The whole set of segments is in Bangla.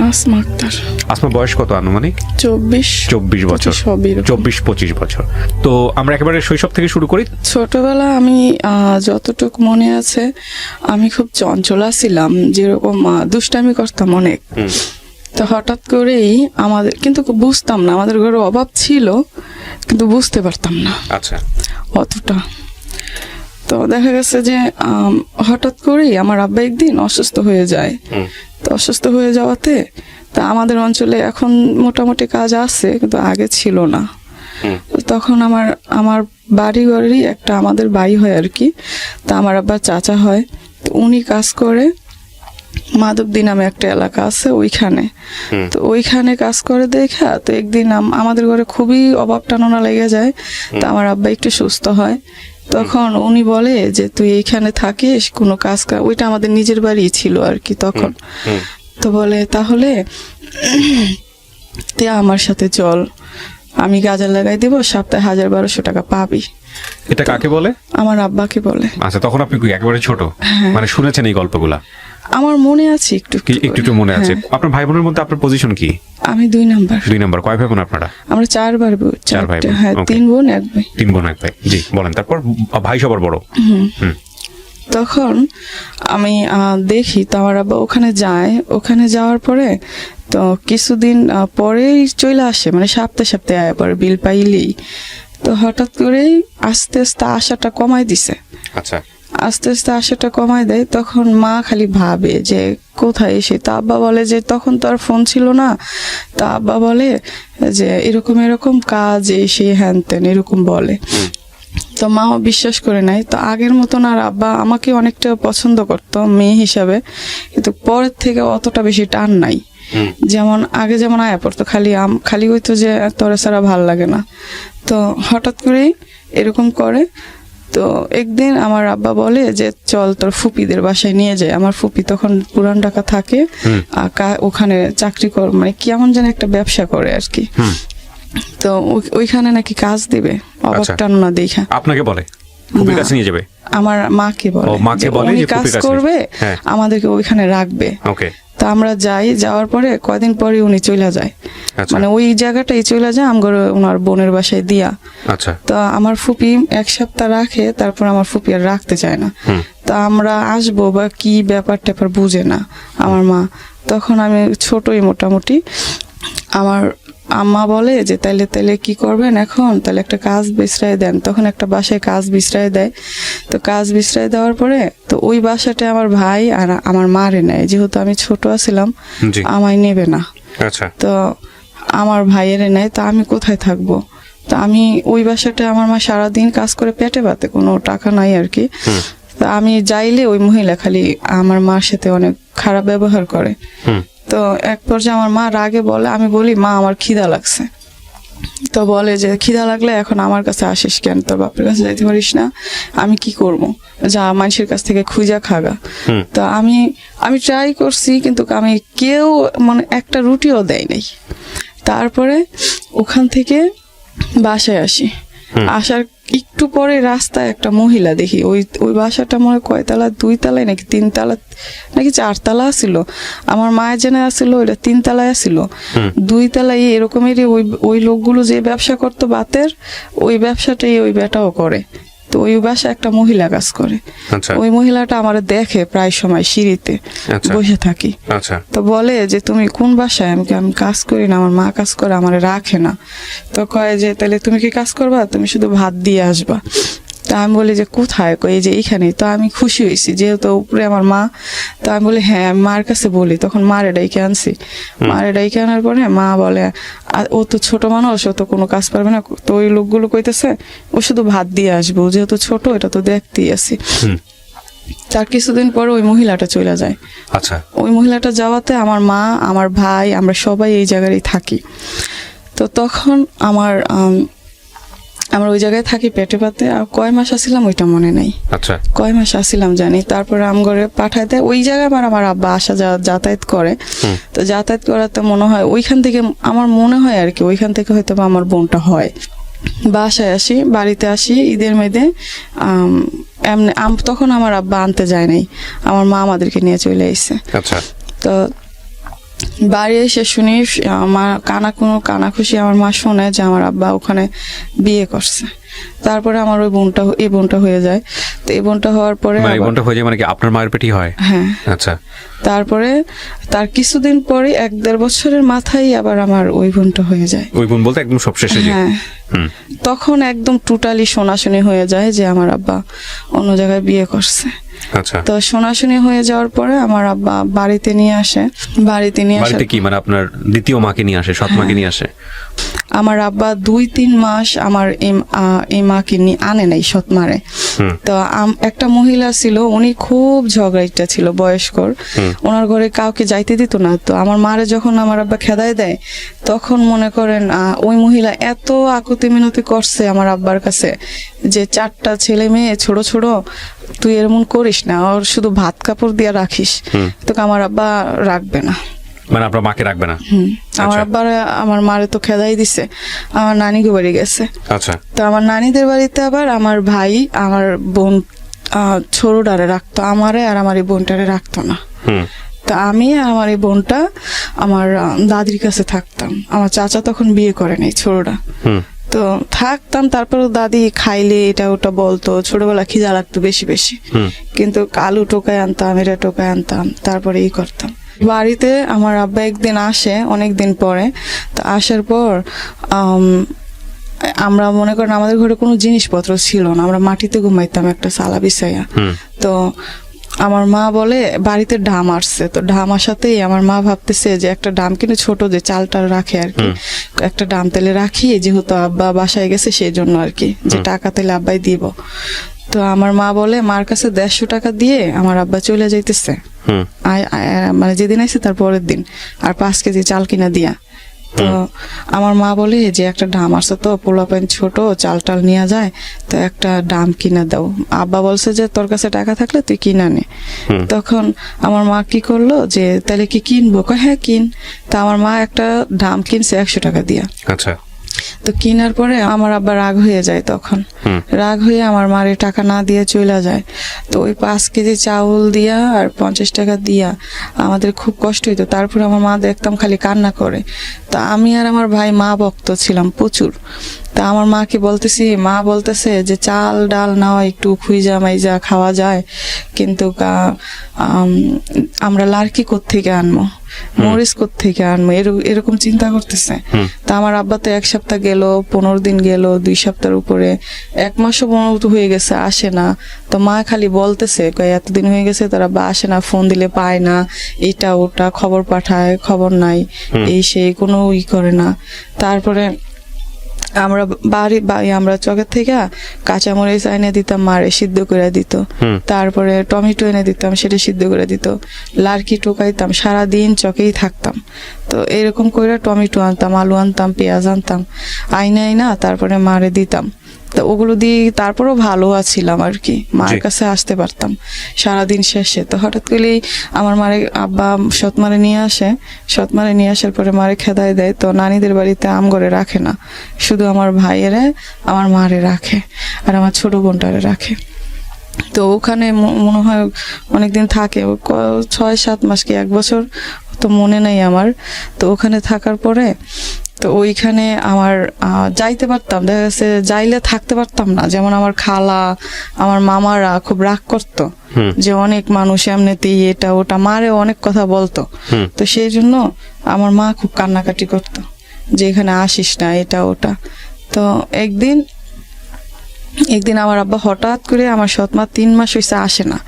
আসমা আক্তার। আসমা বয়স কত আনুমানিক? 24 বছর। 24-25 বছর। তো আমরা একেবারে শৈশব থেকে শুরু করি। ছোটবেলা আমি যতটুকু মনে আছে আমি খুব চঞ্চলা ছিলাম, যেরকম দুষ্টামি করতাম অনেক। তো হঠাৎ করেই আমাদের, কিন্তু বুঝতাম না, আমাদের ঘরে অভাব ছিল কিন্তু বুঝতে পারতাম না আচ্ছা অতটা। তো দেখা গেছে যে হঠাৎ করেই আমার আব্বা একদিন অসুস্থ হয়ে যায়। তো অসুস্থ হয়ে যাওয়াতে তা আমাদের অঞ্চলে এখন মোটামুটি কাজ আছে কিন্তু আগে ছিল না। তখন আমার বাড়ি ঘরেরই একটা আমাদের বাড়ি হয় আর কি। তা আমার আব্বার চাচা হয়, তো উনি কাজ করে মাধবদী নামে একটা এলাকা আছে ওইখানে। তো ওইখানে কাজ করে দেখা তো একদিন আমাদের ঘরে খুবই অভাব টাননা লেগে যায়। তো আমার আব্বা একটু সুস্থ হয়, তখন উনি বলে যে তুই এইখানে থাকিস, কোনো কাজ, ওইটা আমাদের নিজের বাড়ি ছিল আর কি তখন। তো বলে তাহলে তুই আমার সাথে চল, আমি গাজা লাগাই দিব, সপ্তাহে 1000-1200 টাকা পাবি। এটা কাকে বলে? আমার আব্বাকে বলে। আচ্ছা, তখন আপনি কি একেবারে ছোট? মানে শুনেছেন এই গল্পগুলা? আমার মনে আছে একটু একটু মনে আছে। আপনার ভাই বোনের মধ্যে আপনার পজিশন কি? আমি 2 নাম্বার। 2 নাম্বার। কয় ভাই বোন আপনারা? আমরা 4 ভাই বোন। হ্যাঁ, 3 বোন 1 ভাই। 3 বোন 1 ভাই। জি বলেন। তারপর ভাই সবার বড়। তখন আমি দেখি তো আমার আব্বা ওখানে যায়। ওখানে যাওয়ার পরে তো কিছুদিন পরেই চলে আসে, মানে সপ্তাহে আবার বিল পাইলেই। তো হঠাৎ করেই আস্তে আস্তে আশাটা কমাই দিছে। আচ্ছা। আস্তে আস্তে আশাটা কমাই দেয়। তখন মা খালি ভাবে যে কোথায় এসে। তা আব্বা বলে যে তখন তো আর ফোন ছিল না। তা আব্বা বলে যে এরকম কাজ এসে হ্যান তেন এরকম বলে। তো মাও বিশ্বাস করে নাই। তো আগের মতন আর আব্বা আমাকে অনেকটা পছন্দ করতো মেয়ে হিসাবে, কিন্তু পরের থেকে অতটা বেশি টান নাই। যেমন আগে যেমন আয়া পড়তো, খালি হইতো যে তোরা ছাড়া ভাল লাগে না। তো হঠাৎ করেই এরকম করে। তো একদিন আমার আব্বা বলে যে চল তোর ফুপিদের বাসায় নিয়ে যায়। আমার ফুপি তখন পুরান ঢাকা থাকে, ওখানে চাকরি কর, মানে কেমন যেন একটা ব্যবসা করে আর কি। তো ওইখানে নাকি কাজ দিবে, অবাকটা না দেখা। আপনাকে বলে ফুপির কাছে নিয়ে যাবে? আমার মাকে বলে। মাকে বলে যে কাজ করবে, আমাদেরকে ওইখানে রাখবে। ওকে। তা আমরা যাই, যাওয়ার পরে কয়দিন পরে উনি চলে যায়। মানে ওই জায়গাটাই চলে যায় আমার ওনার বোনের বাসায় দিয়া। আচ্ছা। তো আমার ফুপি 1 সপ্তাহ রাখে, তারপর আমার ফুপি আর রাখতে চায় না। তা আমরা আসবো বা কি ব্যাপার ট্যাপার বুঝে না আমার মা। তখন আমি ছোটই মোটামুটি। আমার আম্মা বলে যে তাইলে কি করবেন এখন, তাহলে একটা কাজ বিছরাই দেন। তখন একটা বাসায় কাজ বিছরাই দেয়। তো কাজ বিছরাই দেওয়ার পরে তো ওই বাসাটা আমার ভাই আর আমার মারে নেয়, যেহেতু আমি ছোট ছিলাম আমায় নেবে না। আচ্ছা। তো আমার ভাইয়েরে নেয়। তো আমি কোথায় থাকবো? তো আমি ওই বাসাটা, আমার মা সারাদিন কাজ করে পেটে পাতে, কোনো টাকা নাই আর কি। তো আমি যাইলে ওই মহিলা খালি আমার মার সাথে অনেক খারাপ ব্যবহার করে। তো এক পর্যায়ে আমার মা রাগে বলে, আমি বলি মা আমার খিদা লাগছে। তো বলে যে খিদা লাগলে এখন আমার কাছে আসিস কেন, তোর বাপের কাছে যাইতে পারিস না? আমি কি করবো, যা মানুষের কাছ থেকে খুঁজা খাগা। তো আমি ট্রাই করছি, কিন্তু আমি কেউ মানে একটা রুটিও দেয় নাই। তারপরে ওখান থেকে বাসায় আসি। আসার একটু পরে রাস্তায় একটা মহিলা দেখি। ওই বাসাটা মনে হয় কয়তলা, 2 তলায় নাকি 3 তলা নাকি 4 তলা ছিল। আমার মায়ের জেনে আসছিল ওইটা 3 তলায় আসছিল। 2 তলায় এরকমেরই ওই লোকগুলো যে ব্যবসা করতো বাতের, ওই ব্যবসাটাই ওই বেটাও করে। তো ওই বাসায় একটা মহিলা কাজ করে। ওই মহিলাটা আমার দেখে প্রায় সময় সিঁড়িতে বসে থাকি। তো বলে যে তুমি কোন বাসায়? আমি কাজ করি না, আমার মা কাজ করে, আমার রাখে না। তো কয় যে তাহলে তুমি কি কাজ করবা? তুমি শুধু ভাত দিয়ে আসবা। তা আমি বলি যে কোথায়? কই যে এইখানেই। তো আমি খুশি হয়েছি, যেহেতু উপরে আমার মা। তো আমি বলি হ্যাঁ, আমি মার কাছে বলি। তখন মারে ডাইকে আনছি। মারে ডাইকে আনার পরে মা বলে ও তো ছোট মানুষ, ও তো কোনো কাজ পারবে না। তো ওই লোকগুলো কইতেছে ও শুধু ভাত দিয়ে আসবো, যেহেতু ছোট, এটা তো দেখতেই আছি। তার কিছুদিন পরে ওই মহিলাটা চলে যায়। আচ্ছা। ওই মহিলাটা যাওয়াতে আমার মা, আমার ভাই, আমরা সবাই এই জায়গায় থাকি। তো তখন আমরা ওই জায়গায় থাকি পেটে পাতে। আর কয় মাস আসছিলাম ওইটা মনে নাই। আচ্ছা। কয় মাস আসছিলাম জানি। তারপরে আমগরে পাঠায় দেয় ওই জায়গায়। আমার আব্বা আসা যাতায়াত করে। তো যাতায়াত করাতে মনে হয় ওইখান থেকে, আমার মনে হয় আর কি, ওইখান থেকে হয়তো বা আমার বোনটা হয়। বাসায় আসি, বাড়িতে আসি ঈদের মেয়েদে। এমনি তখন আমার আব্বা আনতে যায় নাই, আমার মা আমাদেরকে নিয়ে চলে আসছে। আচ্ছা। তো বাড়ি এসে শুনি মা কানাখুশি আমার মা শোনে যে আমার আব্বা ওখানে বিয়ে করছে। তারপরে আমার এই বোনটা হয়ে যায়। তো এই বোনটা হওয়ার পরে মানে এই বোনটা হয়ে যায় মানে কি আপনার মায়ের পেটই হয়? হ্যাঁ। আচ্ছা। তারপরে তার কিছুদিন পরে 1-1.5 বছরের মাথায় আবার আমার ওই বোনটা হয়ে যায়। ওই বোন বলতে একদম সবশেষে যে? হ্যাঁ। তখন একদম টোটালি শোনাশুনি হয়ে যায় যে আমার আব্বা অন্য জায়গায় বিয়ে করছে। আচ্ছা। তো শোনাশুনি হয়ে যাওয়ার পরে আমার আব্বা বাড়িতে নিয়ে আসে। বাড়িতে কি মানে আপনার দ্বিতীয় মাকে নিয়ে আসে, সৎ মাকে নিয়ে আসে? আমার আব্বা 2-3 মাস আমার এই মাকে নিয়ে আনে নাই, সৎ মারে। তো একটা মহিলা ছিল, উনি খুব ঝগড়াইটা ছিল, বয়স্কর। ওনার ঘরে কাউকে যাইতে দিত না। তো আমার মারে যখন আমার আব্বা খেদাই দেয়, তখন মনে করেন ওই মহিলা এত আকুতি মিনতি করছে আমার আব্বার কাছে যে 4টা ছেলে মেয়ে ছোট ছোট, তুই এরকম করিস না, ওর শুধু ভাত কাপড় দিয়ে রাখিস, তোকে আমার আব্বা রাখবে না। মানে আপনার মাকে রাখবে না? আমার আব্বার আমার মারে তো খেদাই দিছে, আমার নানিকে বাড়ি গেছে। আচ্ছা। তো আমার নানিদের বাড়িতে আবার আমার ভাই আমার বোন ছোটটারে রাখতো, আমারে আর আমার এই বোনটারে রাখতো না। তো আমি আর আমার এই বোনটা আমার দাদির কাছে থাকতাম। আমার চাচা তখন বিয়ে করে নাই, ছোটটা। তো থাকতাম। তারপরে দাদি খাইলে এটা ওটা বলতো, ছোটবেলা খিদা লাগতো বেশি বেশি, কিন্তু আলু টোকায় আনতাম, এটা টোকায় আনতাম, তারপরে করতাম। বাড়িতে আমার আব্বা একদিন আসে অনেকদিন পরে। তো আসার পর আমরা মনে করেন আমাদের ঘরে কোনো জিনিসপত্র ছিল না, আমরা মাটিতে ঘুমাইতাম একটা সালা বিছাইয়া। তো আমার মা বলে বাড়িতে ডাম আসছে। তো ডাম আসাতেই আমার মা ভাবতেছে যে একটা ডাম কিন্তু ছোট যে চালটা রাখে আর কি, একটা ডাম তেলে রাখি, যেহেতু আব্বা বাসায় গেছে সেই জন্য আর কি, যে টাকা তেলে আব্বাই দিব। তো আমার মা বলে মার কাছে 150 টাকা দিয়ে আমার আব্বা চলে যাইতেছে, মানে যেদিন আইছে তার পরের দিন, আর 5 কেজি চাল কিনা দিয়া। তো আমার মা বলে যে একটা ডাম আসছে, তো পোলাপাইন ছোট, চাল টাল নিয়ে যায়, তো একটা ডাম কিনা দাও। আব্বা বলছে যে তোর কাছে টাকা থাকলে তুই কিনা নে। তখন আমার মা কি করলো যে তাহলে কি কিনবো, হ্যাঁ কিন। তা আমার মা একটা ডাম কিনছে 100 টাকা দিয়া। আচ্ছা। তো কেনার পরে আমার আব্বা রাগ হয়ে যায়, তখন রাগ হয়ে আমার মারে টাকা না দিয়ে চলে যায়। তো ওই 5 কেজি চাউল দিয়া আর 50 টাকা দিয়া আমাদের খুব কষ্ট হইতো। তারপরে আমার মা দেখতাম খালি কান্না করে। তো আমি আর আমার ভাই মা ভক্ত ছিলাম প্রচুর। তা আমার মাকে বলতেছি, মা বলতেছে যে চাল ডাল নাও একটু খুঁজা মাইজা খাওয়া যায়, কিন্তু আমরা লাড়কি কোত্থেকে আনবো, মরিচ কোত্থেকে আনবো, এরকম চিন্তা করতেছে। তা আমার আব্বা তো 1 সপ্তাহ গেল, 15 দিন গেল, 2 সপ্তাহের উপরে, 1 মাসও 15 হয়ে গেছে, আসে না। তো মা খালি বলতেছে এতদিন হয়ে গেছে তার আব্বা আসে না, ফোন দিলে পায় না, এটা ওটা খবর পাঠায়, খবর নাই, এই সেই কোনো করে না। তারপরে আমরা আমরা চকের থেকে কাঁচামরিচ এনে দিতাম, মারে সিদ্ধ করে দিত। তারপরে টমেটো এনে দিতাম, সেটা সিদ্ধ করে দিত। লাড়কি টোকাইতাম, সারাদিন চকেই থাকতাম। তো এরকম করে টমেটো আনতাম, আলু আনতাম, পেঁয়াজ আনতাম, আইনা তারপরে মারে দিতাম। তো ওগুলো দিয়ে তারপরও ভালো আছিলাম আর কি, মার কাছে আসতে পারতাম সারাদিন শেষে। তো হঠাৎ করেই আমার মারে আব্বা সৎমারে নিয়ে আসে, সৎমারে নিয়ে আসার পরে মারে খেদাই দেয়। তো নানিদের বাড়িতে আমগরে রাখে না, শুধু আমার ভাইয়েরে আমার মারে রাখে আর আমার ছোট বোনটারে রাখে। তো ওখানে মনে হয় অনেকদিন থাকে, 6-7 মাস কি 1 বছর, তো মনে নেই আমার। তো ওখানে থাকার পরে তো ওইখানে আমার যাইতে পারতাম, দেখা গেছে যাইলে থাকতে পারতাম না। যেমন আমার খালা, আমার মামারা খুব রাগ করতো যে অনেক মানুষ এমনিতেই এটা ওটা, মারে অনেক কথা বলতো। তো সেই জন্য আমার মা খুব কান্নাকাটি করতো যে এখানে আসিস না, এটা ওটা। তো একদিন আমার আব্বা হঠাৎ করে, আমার সৎমা 3 মাস হয়েছে আসে না।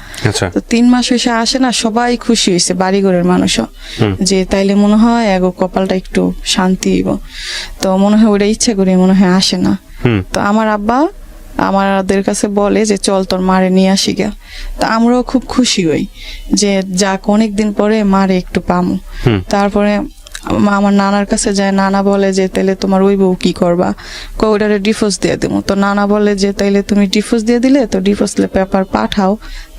তো 3 মাস হয়েছে আসে না, সবাই খুশি হয়েছে, বাড়িঘরের মানুষও, যে তাইলে মনে হয় এগো কপালটা একটু শান্তি হইব। তো মনে হয় ওটা ইচ্ছা করে মনে হয় আসে না। তো আমার আব্বা আমাদের কাছে বলে যে চল তোর মারে নিয়ে আসি গা। তা আমরাও খুব খুশি হই যে যাক অনেকদিন পরে মারে একটু পামু। তারপরে আমার নানার কাছে যায়, নানা বলে যে তাইলে তোমার ওই বউ কি করবা, ওইটারে ডিভোর্স দিয়ে দেবো। তো নানা বলে যে তাইলে তুমি ডিভোর্স দিয়ে দিলে তো ডিভোর্স পেপার পাঠাও,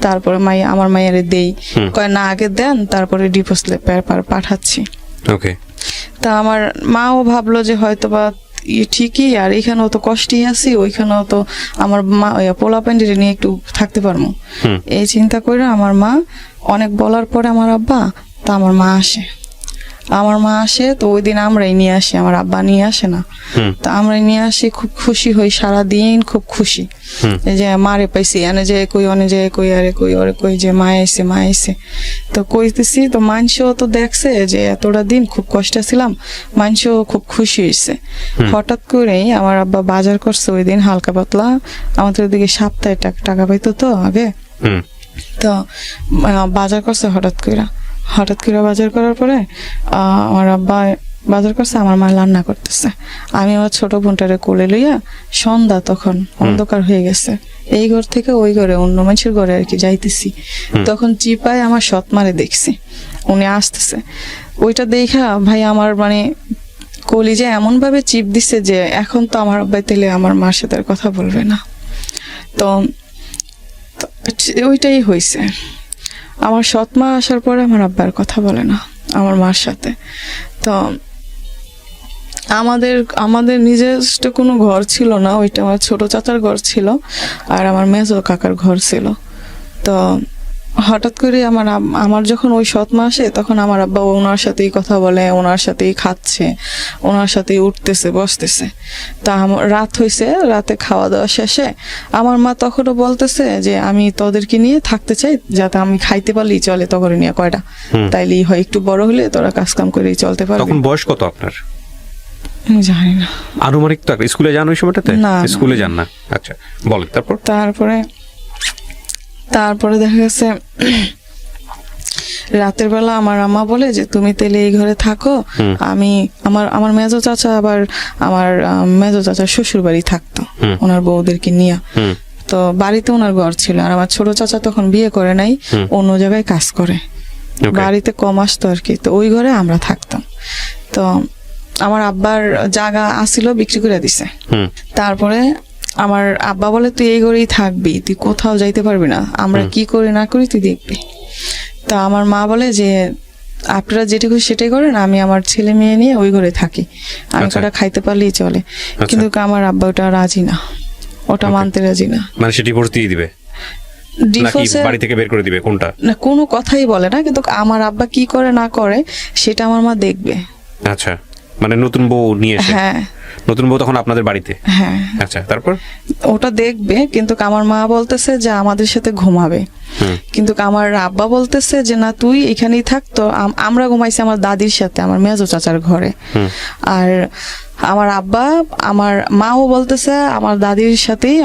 তারপরে আমার মাইয়ারে দেই। কয় না আগে দেন, তারপরে ডিভোর্স পেপার পাঠাচ্ছি। তা আমার মাও ভাবলো যে হয়তো বা ঠিকই, আর এখানেও তো কষ্টই আছি, ওইখানেও তো আমার মা পোলা প্যান্ডেরে নিয়ে একটু থাকতে পারবো, এই চিন্তা করে আমার মা অনেক বলার পরে আমার আব্বা, তা আমার মা আসে। আমার মা আসে, তো ওই দিন আমরাই নিয়ে আসি, আমার আব্বা নিয়ে আসে না। তো আমরাই নিয়ে আসি, খুব খুশি হই, সারাদিন খুব খুশি। এই যে মারে পাইছি, এনে যে কই, অনে যে কই, আরে কই, ওরে কই, যে মা আইছে, মা আইছে। তো কইতেছি, তো মানুষও তো দেখছে যে এতটা দিন খুব কষ্টে ছিলাম, মানুষও খুব খুশি হয়েছে। হঠাৎ করেই আমার আব্বা বাজার করছে ওই দিন হালকা পাতলা, আমাদের ওদিকে সপ্তাহে টাকা পাইতো তো আগে। তো বাজার করছে হঠাৎ করে বাজার করার পরে আমার আব্বা বাজার করছে, আমার মা রান্না করতেছে। আমি আমার ছোট বোনটারে কোলে লইয়া, সন্ধ্যা তখন, অন্ধকার হয়ে গেছে, এই ঘর থেকে ওই ঘরে, অন্য মানুষের ঘরে আর কি যাইতেছি। তখন চিপায় আমার সৎ মারে দেখছি, উনি আসতেছে। ওইটা দেখা ভাই আমার মানে কলিজা এমন ভাবে চিপ দিছে যে এখন তো আমার আব্বাই তেলে আমার মার সাথে আর কথা বলবে না। তো ওইটাই হয়েছে। আমার সৎ মা আসার পরে আমার আব্বার কথা বলে না আমার মার সাথে। তো আমাদের নিজস্ব কোনো ঘর ছিল না, ওইটা আমার ছোট চাচার ঘর ছিল, আর আমার মেজো কাকার ঘর ছিল। তো হঠাৎ করে আমার যখন ওই সৎ মা আসে, তখন আমার আব্বা ওনার সাথেই কথা বলে, ওনার সাথেই খাচ্ছে, ওনার সাথেই উঠতেছে বসতেছে। তা রাত হয়েছে, রাতে খাওয়া দাওয়া শেষে আমার মা তখনও বলতেছে যে আমি তোদেরকে নিয়ে থাকতে চাই, যাতে আমি খাইতে পারলেই চলে, তখন নিয়ে কয়টা তাইলেই হয়, একটু বড় হলে তোরা কাজ কাম করেই চলতে পারবি। তখন বয়স কত আপনার? আমি জানি না, আনুমানিক। তো স্কুলে যান ওই সময়টাতে? না, স্কুলে যান না। আচ্ছা, বলেন। তারপরে দেখা গেছে রাতের বেলা আমার আম্মা বলে যে তুমি তাহলে এই ঘরে থাকো, আমি আমার মেজো চাচা, আবার আমার মেজো চাচার শ্বশুর বাড়ি থাকতো ওনার বউদেরকে নিয়ে। তো বাড়িতে ওনার ঘর ছিল, আর আমার ছোট চাচা তখন বিয়ে করে নাই, অন্য জায়গায় কাজ করে, বাড়িতে কম আসতো আর কি। তো ওই ঘরে আমরা থাকতাম। তো আমার আব্বার জায়গা আসিল, বিক্রি করে দিছে। তারপরে আমার আব্বা বলে তুই এই ঘরেই থাকবি, তুই কোথাও যাইতে পারবি না, আমরা কি করি না করি তুই দেখবি। তা আমার মা বলে যে আপনারা যেটুকু সেটাই করেন, আমি আমার ছেলে মেয়ে নিয়ে ওই ঘরে থাকি, আমি ওটা খাইতে পারলেই চলে। কিন্তু আমার আব্বা ওটা রাজি না, ওটা মানতে রাজি না। মানে সেটি ভর্তি দিবে, বাড়ি থেকে বের করে দিবে, কোনটা না, কোনো কথাই বলে না। কিন্তু আমার আব্বা কি করে না করে সেটা আমার মা দেখবে। আচ্ছা, মানে নতুন বউ নিয়ে এসে? হ্যাঁ, নতুন বউ তখন আপনাদের বাড়িতে? হ্যাঁ। আচ্ছা, তারপর ওটা দেখবে, কিন্তু আমার মা বলতেছে যে আমাদের সাথে ঘুমাবে, কিন্তু আমার আব্বা বলতেছে যে না তুই এখানেই থাক। তো আমরা ঘুমাইছি আমার দাদির সাথে, আমার মেজো চাচার ঘরে। আর আমার আব্বা, আমার মাও বলতেছে আমার দাদির সাথেই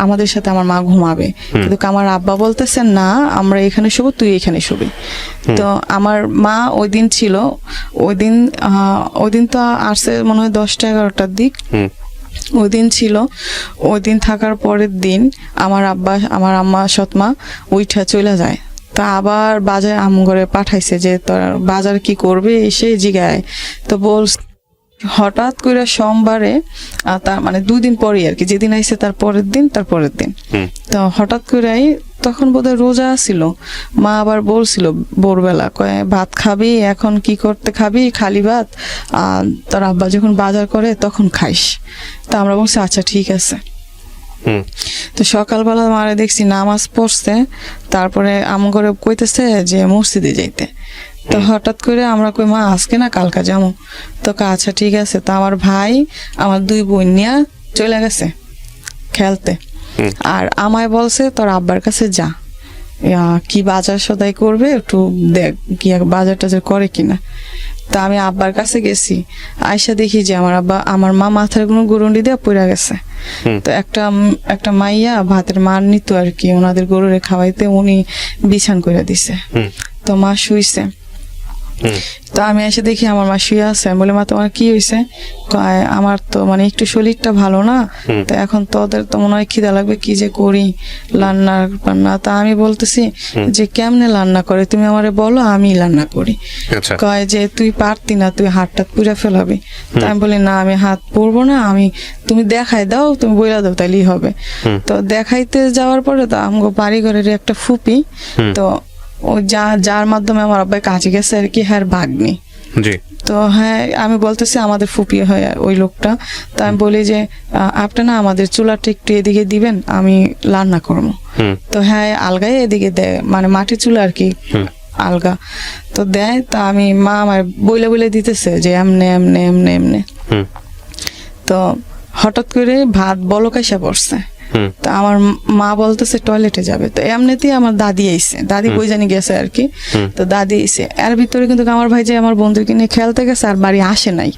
আমাদের সাথে আমার মা ঘুমাবে, কিন্তু আমার আব্বা বলতেছে না আমরা এখানে শুবো, তুই এখানে শুবি। তো আমার মা ওই দিন ছিল, ওই দিন তো আসছে মনে হয় 10টা-11টার দিক। ওই দিন ছিল, ওই দিন থাকার পরের দিন আমার আম্মা সৎমা উইঠা চলে যায়। তা আবার বাজার আমঘরে পাঠাইছে যে তোর বাজার কি করবে, এসে জিগায়। তো বল হঠাৎ করে সোমবারে, তার মানে 2 দিন পরে আর কি, যেদিন আইসে তার পরের দিন তো হঠাৎ করেই, তখন বোধহয় রোজা ছিল, মা আবার বলছিল ভোরবেলা কয়ে ভাত খাবি, এখন কি করতে খাবি, খালি ভাত, তোর আব্বা যখন বাজার করে তখন খাইস। তা আমরা বলছি আচ্ছা ঠিক আছে। তো সকালবেলা মারে দেখছি নামাজ পড়ছে, তারপরে আমঘরে কইতেছে যে মসজিদে যাইতে। তো হঠাৎ করে আমরা কই মা আজকে না কালকা যাবো। তো আচ্ছা ঠিক আছে। তো আমার ভাই আমার 2 বোন নিয়ে চলে গেছে খেলতে, আর আমায় বলছে তোর আব্বার কাছে যা, কি বাজার সদাই করবে একটু দেখ, কি বাজার টাজার করে কিনা। তা আমি আব্বার কাছে গেছি, আয়সা দেখি যে আমার মা মাথার কোনো গুরুন্ডি দিয়ে পড়ে গেছে। তো একটা মাইয়া ভাতের মার নিত আর কি, ওনাদের গরুরে খাওয়াইতে, উনি বিছান করে দিছে। তো মা শুইছে। তো আমি এসে দেখি আমার মা শুয়ে আছে। আমি বলি মা তোমার কি হয়েছে? আমার তো মানে একটু শরীরটা ভালো না, তো এখন তোদের তো মনে হয় খিদা লাগবে, কি যে করি রান্না। তা আমি বলতেছি যে কেমনে রান্না করে তুমি আমারে বলো, আমি রান্না করি। কয় যে তুই পারতি না, তুই হাতটা পুড়ে ফেলাবি। তা আমি বলি না আমি হাত পুড়বো না, তুমি দেখাই দাও, তুমি বইলা দাও তাইলেই হবে। তো দেখাইতে যাওয়ার পরে তো আমগো বাড়ি ঘরের একটা ফুপি, তো ও যার মাধ্যমে আমার আব্বাই কাজে গেছে আর কি, হ্যাঁ ভাগ্নি। তো হ্যাঁ আমি বলতেছি আমাদের ফুপি হয় ওই লোকটা। তো আমি বলি যে আপনি না আমাদের চুলাটা একটু এদিকে দিবেন, আমি রান্না করবো। তো হ্যাঁ আলগায় এদিকে দেয়, মানে মাটির চুলা আর কি, আলগা। তো দেয়, তা আমি মা আমার বইলে বইলে দিতেছে যে এমনে এমনে এমনে এমনে। তো হঠাৎ করে ভাত বলক এসে পড়ছে। তো আমার মা বলতেছে টয়লেটে যাবে, তো এমনিতেই আমার দাদি আইছে, দাদি কই জানি গেছে আর কি। তো দাদি আইছে, এর ভিতরে কিন্তু আমার ভাই যে আমার বন্ধুকে নিয়ে খেলতে গেছে আর বাড়ি আসে নাই।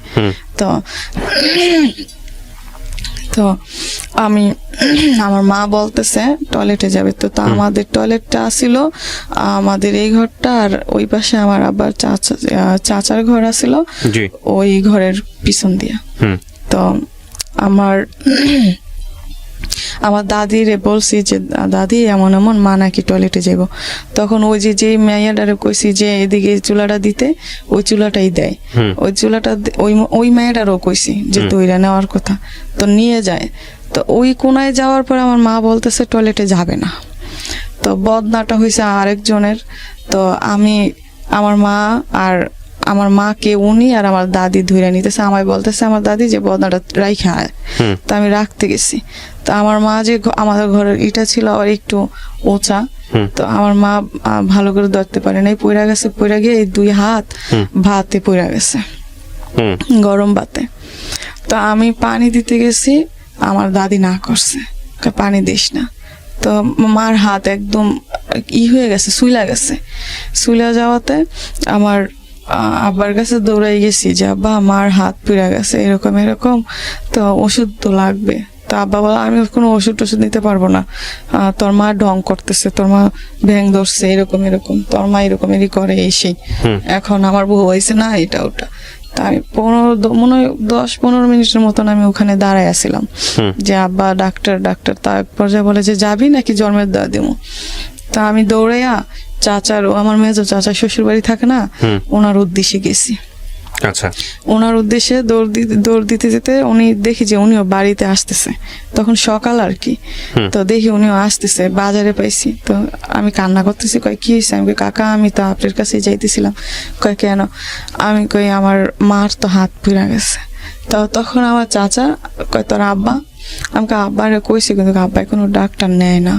তো তো আমি আমার মা বলতেছে টয়লেটে যাবে, তো আমাদের টয়লেটটা ছিল আমাদের এই ঘরটা, আর ওই পাশে আমার আবার চাচার ঘর আছিল ওই ঘরের পিছন দিয়া। তো আমার দাদিরে বলছি যে দাদি এমন এমন মা নাকি টয়লেটে যাব। তখন ওই যে মেয়াটারে কইছি যে এদিকে চুলাটা দিতে, ওই চুলাটাই দেয়। ওই চুলাটা ওই মেয়াটারও কইছি যে তৈরা নেওয়ার কথা, তো নিয়ে যায়। তো ওই কোনায় যাওয়ার পর আমার মা বলতেছে টয়লেটে যাবে না। তো বদনাটা হয়েছে আরেকজনের। তো আমার মাকে উনি আর আমার দাদি ধরে নিতেছে, আমায় বলতেছে আমার দাদি যে বদনাটা রাইখা আয়। তো আমি রাখতে গেছি। তো আমার মা যে আমাদের ঘরের ইটা ছিল আর একটু উঁচা, তো আমার মা ভালো করে ধরতে পারে নাই, পইরা গেছে। পইরা গিয়ে এই 2 হাত ভাতে পইরা গেছে, গরম ভাতে। তো আমি পানি দিতে গেছি, আমার দাদি না করছে, পানি দিস না। তো মার হাত একদম হয়ে গেছে, সুইলা গেছে। সুইলা যাওয়াতে আমার আব্বার কাছে দৌড়াই গেছি যে আব্বা মার হাত পুড়ে গেছে, এরকম এরকম, তো ওষুধ তো লাগবে। তো আব্বা বলে আমি কোনো ওষুধ টষুধ নিতে পারবো না, তোর মা ঢং করতেছে, তোর মা ভ্যাং ধরছে, এরকম এরকম, তোর মা এরকম এরই করে এসে এখন আমার বউ হয়েছে না এটা ওটা। তা আমি 10-15 মিনিটের মতন আমি ওখানে দাঁড়ায় আসছিলাম যে আব্বা ডাক্তার। তার পর্যায়ে বলে যে যাবি নাকি জন্মের দেওয়া দিব। তা আমি দৌড়াইয়া আমার মেজো চাচা শ্বশুর বাড়ি থাকে না, ওনার উদ্দেশ্যে গেছি। আচ্ছা, ওনার উদ্দেশ্যে দৌড় দিতে যেতে উনি দেখি যে উনিও বাড়িতে আসতেছে, তখন সকাল আর কি। তো দেখি উনিও আসতেছে, বাজারে পাইছি। তো আমি কান্না করতেছি, কয় কি হয়েছে? আমি কই কাকা আমি তো আপনার কাছে যাইতেছিলাম। কয় কেন? আমি কই আমার মার তো হাত পুড়ে গেছে। তো তখন আমার চাচা কয় তোর আব্বা? আমাকে আব্বারে কইছি, কিন্তু আব্বাই কোনো ডাক্তার নেয় না।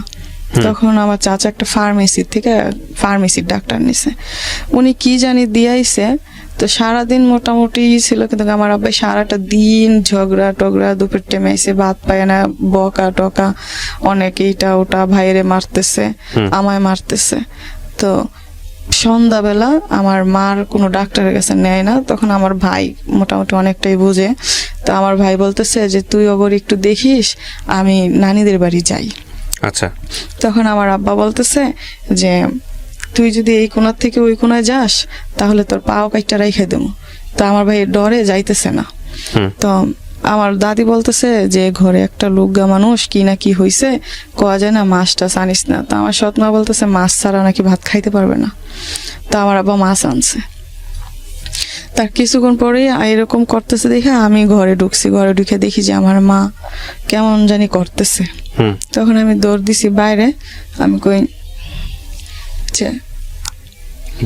তখন আমার চাচা একটা ফার্মেসির ডাক্তার নিছে, উনি কি জানি দিয়াইছে। তো সারাদিন মোটামুটি ছিল, কিন্তু আমার আব্বাই সারাটা দিন ঝগড়া টগড়া, দুপুর টাইমে এসে ভাত পায় না, বকা টকা অনেক, এইটা ওটা ভাইয়েরে মারতেছে, আমায় মারতেছে। তো সন্ধ্যাবেলা আমার মার কোনো ডাক্তারের কাছে নেয় না, তখন আমার ভাই মোটামুটি অনেকটাই বুঝে। তো আমার ভাই বলতেছে যে তুই ওগর একটু দেখিস, আমি নানিদের বাড়ি যাই। আচ্ছা, তখন আমার আব্বা বলতেছে যে তুই যদি এই কোণার থেকে ওই কোণায় যাস তাহলে তোর পাও কাইটা রাইখে দেবো। তো আমার ভাই ডরে যাইতেছে না। তো আমার দাদি বলতেছে যে ঘরে একটা লুগা মানুষ কি না কি হইছে, কোয়া যায় না, মাছটা আনিস না। তো আমার সৎমা বলতেছে মাছ ছাড়া নাকি ভাত খাইতে পারবে না। তো আমার আব্বা মাছ আনছে। তার কিছুক্ষণ পরে এরকম করতেছে দেখে আমি ঘরে ঢুকছি। ঘরে ঢুকে দেখি যে আমার মা কেমন জানি করতেছে। তখন আমি দৌড় দিছি বাইরে। আমি কই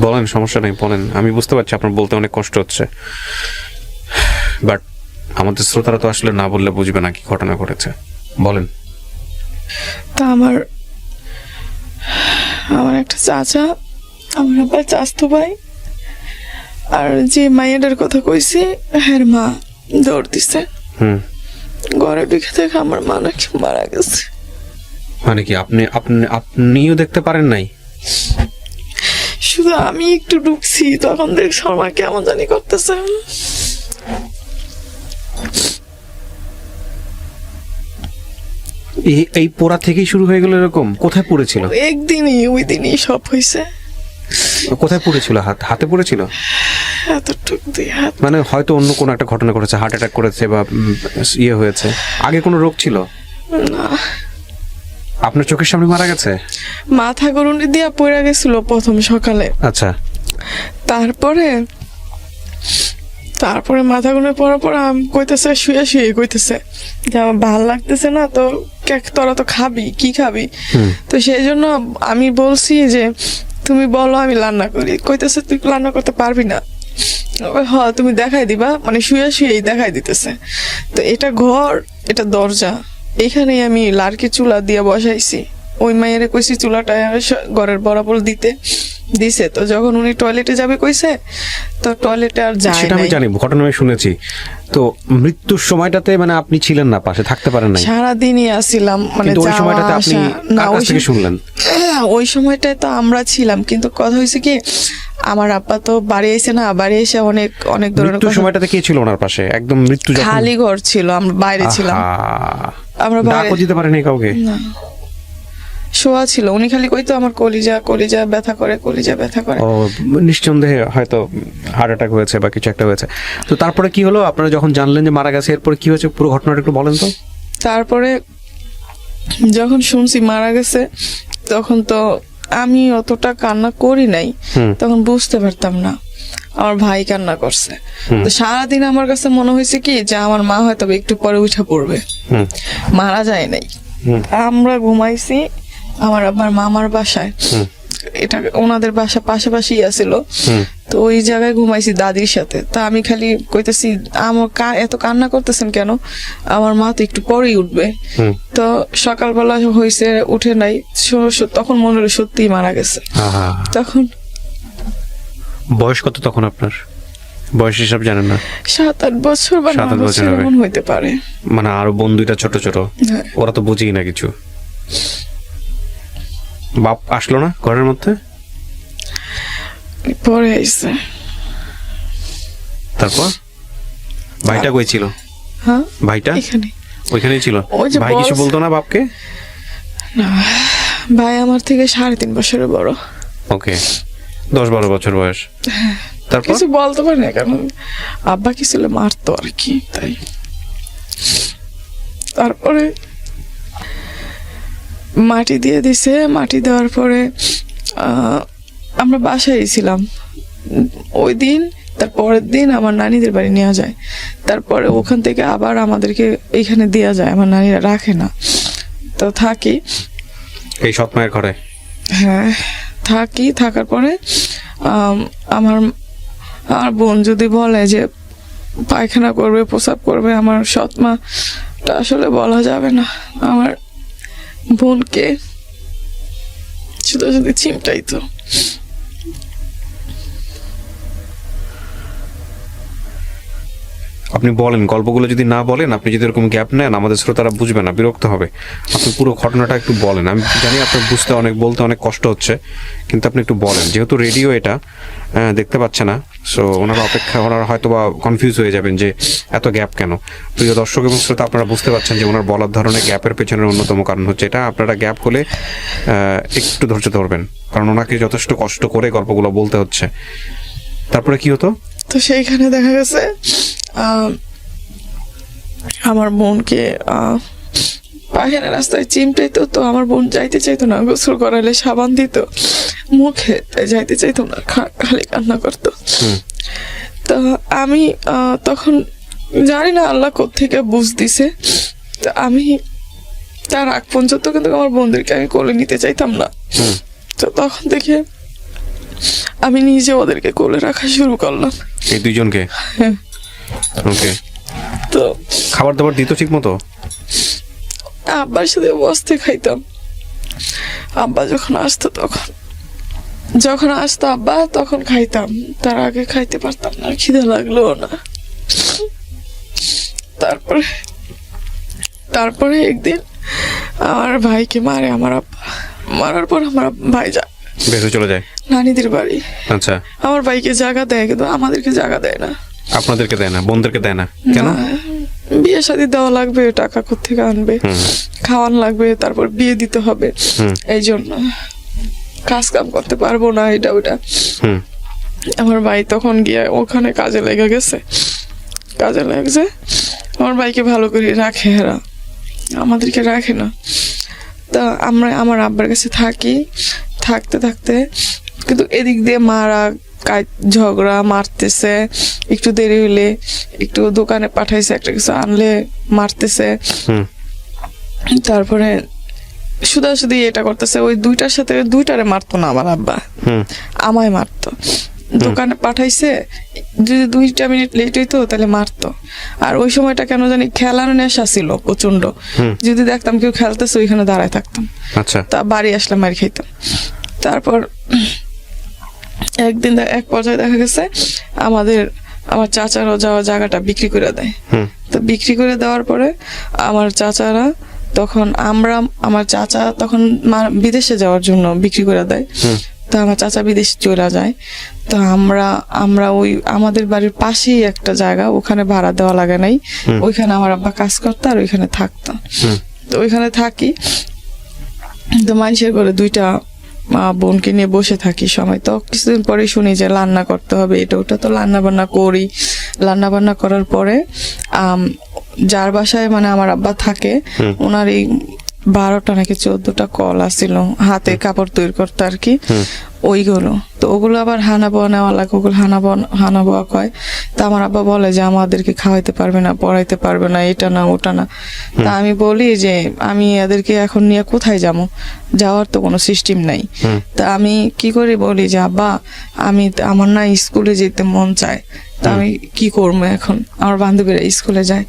বলেন, সমস্যা নেই, বলেন। আমি বুঝতে পারছি আপনার বলতে অনেক কষ্ট হচ্ছে, বাট আমাদের শ্রোতারা তো আসলে না বললে বুঝবে না কি ঘটনা ঘটেছে। বলেন। তা আমার একটা চাচা, আমার আবার চাচতো ভাই, আর যে মাইয়াটার কথা কইছি হ্যাঁ মা দৌড় দিছে। ঘরে ঢুকে দেখে আমার মা নাকি মারা গেছে। মানে কি আপনিও দেখতে পারেন নাই? শুধু আমি একটু ঢুকছি, তখন দেখ শর্মা কেমন জানি করতেছে। এই পোড়া থেকেই শুরু হয়ে গেল এরকম? কোথায় পড়েছিল? ওই দিনই সব হয়েছে। কোথায় পড়েছিল? হাতে পড়েছিল? মানে হয়তো অন্য কোনো একটা ঘটনা ঘটেছে, হার্ট অ্যাটাক করেছে বা হয়েছে। আগে কোনো রোগ ছিল না? আপনার চোখের সামনে মারা গেছে? মাথা গরুনি দিয়া পড়ে গেছিল প্রথম সকালে। আচ্ছা, তারপরে মাথা গুনে পড়ার পর আমি কইতেছে শুয়ে কইতেছে যে আমার ভাল লাগতেছে না, তো তোরা তো খাবি, কি খাবি? তো সেই জন্য আমি বলছি যে তুমি বলো আমি রান্না করি। কইতেছে তুই রান্না করতে পারবি না। হ তুমি দেখাই দিবা, মানে শুয়েই দেখাই দিতেছে। তো এটা ঘর, এটা দরজা, এখানেই আমি লার্কি চুলা দিয়ে বসাইছি। ওই মায়ের কইছি চুলাটা ঘরের বরাবর দিতে। দিছে। তো যখন উনি টয়লেটে যাবে কইছে, তো টয়লেটে আর যায় সেটা আমি নাই। জানি, ঘটনা আমি শুনেছি। তো মৃত্যুর সময়টাতে মানে আপনি ছিলেন না, পাশে থাকতে পারেন নাই, সারাদিনই আসছিলাম, মানে কিন্তু ওই যাওয়া সময়টাতে আপনি আসা। না, কার কাছ ওই থেকে শুনলেন? ওই সময়টায় তো আমরা ছিলাম, কিন্তু কথা হয়েছে কি, আমার আব্বা তো বাড়ি এসে না, বাড়ি এসে অনেক অনেক ধরনের মৃত্যুর কথা- সময়টাতে কে ছিল ওনার পাশে? একদম মৃত্যু যখন খালি ঘর ছিল, আমরা বাইরে ছিলাম। আহা, আমরা বাইরে ডাকও দিতে পারেনি কাউকে? না, শোয়া ছিল। উনি খালি কইতো আমার কলিজা কলিজা ব্যথা করে, কলিজা ব্যথা করে। ও, নিঃসন্দেহে হয়তো হার্ট অ্যাটাক হয়েছে বা কিছু একটা হয়েছে। তো তারপরে কি হলো, আপনারা যখন জানলেন যে মারা গেছে, এরপরে কি হয়েছে পুরো ঘটনাটা একটু বলেন তো। তারপরে যখন শুনছি মারা গেছে, তখন তো আমি অতটা কান্না করি নাই, তখন বুঝতে পারতাম না। আমার ভাই কান্না করছে। তো সারাদিন আমার কাছে মনে হয়েছে কি যে আমার মা হয়তো একটু পরে উঠে পড়বে, হুম মারা যায় নাই। হুম আমরা ঘুমাইছি আমার আব্বার মামার বাসায়, এটা ওনাদের বাসা পাশাপাশি আছিল। হুম তো ওই জায়গায় ঘুমাইছি দাদির সাথে। তা আমি খালি কইতেছি আমার এত কান্না করতেছেন কেন, আমার মা তো একটু পরেই উঠবে। হুম তো সকালবেলা হয়েছে, উঠে নাই। তখন মনে হলো সত্যিই মারা গেছে। আহা, তখন বয়স কত তখন আপনার? বয়স হিসাব জানেন না? 7-8 বছর বা 7-8 9 বছর বছর হবে। এমন হইতে পারে। মানে আরো বোন দুইটা ছোট ছোট, হ্যাঁ। ওরা তো বুঝেই না কিছু। বাপ আসলো না ঘরের মধ্যে? পরে আইছে। তারপর ভাইটা কই ছিল? হ্যাঁ, ভাইটা এখানে। ওইখানেই ছিল? ওই যে ভাই কিছু বস- বলতো না বাপকে? না, ভাই আমার থেকে 3.5 বছরের বড়। ওকে, 10-12 বছর বয়স। তারপর কিছু বলতে পারে না, কারণ আব্বা কি ছিল মারতো আর কি, তাই। তারপরে মাটি দিয়ে দিছে। মাটি দেওয়ার পরে আমরা বাসায় ছিলাম ওই দিন। তার পরের দিন আমার নানিদের বাড়ি নেওয়া যায়। তারপরে ওখান থেকে আবার আমাদেরকে এইখানে দেওয়া যায়, আমার নানিরা রাখে না। তো থাকি, এই সৎ মায়ের ঘরে? হ্যাঁ থাকি। থাকার পরে আমার আমার বোন যদি বলে যে পায়খানা করবে, প্রসাব করবে, আমার সৎ মাটা আসলে বলা যাবে না। আমার বোনকে শুধু শুধু চিমটাইতো। আপনি বলেন, গল্পগুলো যদি না বলেন, আপনি যদি এরকম গ্যাপ নেন, আমাদের শ্রোতারা বুঝবে না, বিরক্ত হবে। আপনি পুরো ঘটনাটা একটু বলেন। আমি জানি আপনার বুঝতে বলতে অনেক কষ্ট হচ্ছে, কিন্তু আপনি একটু বলেন। যেহেতু রেডিও এটা দেখতে পাচ্ছে না, সো ওনারা হয়তো বা কনফিউজ হয়ে যাবেন যে এত গ্যাপ কেন। প্রিয় দর্শক এবং শ্রোতা, আপনারা বুঝতে পারছেন যে ওনার বলার ধরনের গ্যাপের পেছনের অন্যতম কারণ হচ্ছে এটা। আপনারা গ্যাপ হলে একটু ধৈর্য ধরবেন, কারণ ওনাকে যথেষ্ট কষ্ট করে গল্পগুলো বলতে হচ্ছে। তারপরে কি হতো? তো সেইখানে দেখা গেছে আমার বোনকে পায়খানা রাস্তায় চিমটাইতো। তো আমার বোন যাইতে চাইতো না, গোসল করালে সাবান দিত মুখে, তাই যাইতে চাইতো না, খালি কান্না করতো। তো আমি তখন জানি না আল্লাহ কোত্থেকে বুঝ দিছে, তো আমি তার আগ পর্যন্ত কিন্তু আমার বোনদেরকে আমি কোলে নিতে চাইতাম না। তো তখন থেকে আমি নিজে ওদেরকে কোলে রাখা শুরু করলাম। এই দুইজনকে? হ্যাঁ। ওকে। তো খাবার দাবার দিত ঠিক মতো? আব্বার সাথে বসতে খাইতাম। আব্বা যখন আসতো আব্বা তখন খাইতাম, তার আগে খাইতে পারতাম না, খিদে লাগলো না। তারপরে একদিন আমার ভাইকে মারে আমার আব্বা। মারার পর আমার ভাই বের হয়ে চলে যায় নানিদের বাড়ি। আচ্ছা, আমার ভাইকে জায়গা দেয়, কিন্তু আমাদেরকে জায়গা দেয় না। আপনাদেরকে দেয় না? বোনদেরকে দেয় না কেন? না, বিয়ে শাদী দেওয়া লাগবে, টাকা কোত্থেকে আনবে, খাওয়ান লাগবে, তারপর বিয়ে দিতে হবে, এই জন্য কাজ কাম করতে পারবো না, এটা ওটা। আমার ভাই তখন গিয়ে ওখানে কাজে লেগে গেছে। আমার ভাইকে ভালো করে রাখে, এরা আমাদেরকে রাখে না। তা আমরা আমার আব্বার কাছে থাকতে কিন্তু এদিক দিয়ে মারা, ঝগড়া, মারতেছে, একটু দেরি হইলে একটু দোকানে পাঠাইছে, একটা কিছু আনলে মারতেছে। তারপরে শুধু এটা করতেছে। ওই দুইটারে মারতো না আমার আব্বা, আমায় মারতো। দোকানে পাঠাইছে, যদি 2 মিনিট লেট হইতো তাহলে মারতো। আর ওই সময়টা কেন জানি খেলার নেশা ছিল প্রচন্ড। যদি দেখতাম কেউ খেলতেছে, ওইখানে দাঁড়ায় থাকতাম। আচ্ছা। তা বাড়ি আসলে মার খাইতাম। তারপর একদিন এক পর্যায়ে দেখা গেছে আমার চাচারও যাওয়া জায়গাটা বিক্রি করে দেয়। তো বিক্রি করে দেওয়ার পরে আমার চাচারা তখন আমার চাচা তখন বিদেশে যাওয়ার জন্য বিক্রি করে দেয়। তো আমার চাচা বিদেশে চলে যায়। তো আমরা ওই আমাদের বাড়ির পাশেই একটা জায়গা, ওখানে ভাড়া দেওয়া লাগে নাই, ওইখানে আমার আব্বা কাজ করতো আর ওইখানে থাকতো। তো ওইখানে থাকি, তো মানুষের ঘরে 2টা বোনকে নিয়ে বসে থাকি সময়। তো কিছুদিন পরে শুনি যে রান্না করতে হবে, এটা ওটা। তো রান্না বান্না করি। রান্না বান্না করার পরে যার বাসায় মানে আমার আব্বা থাকে, ওনার এই 12টা নাকি 14টা কল আসছিল, হাতে কাপড় তৈরি করতে আর কি, ওইগুলো। তো ওগুলো আবার হানাবোয়া নেওয়া লাগে, ওগুলো হানাবোয়া কয়। তা আমার আব্বা বলে যে আমাদেরকে খাওয়াইতে পারবে না, পড়াইতে পারবে না, এটা না ওটা না। তা আমি বলি যে আমি এদেরকে এখন নিয়ে কোথায় যাবো, যাওয়ার তো কোনো সিস্টেম নাই। তা আমি কি করি, বলি যে আব্বা আমার না স্কুলে যেতে মন চায়, তা আমি কি করবো এখন, আমার বান্ধবীরা স্কুলে যায়,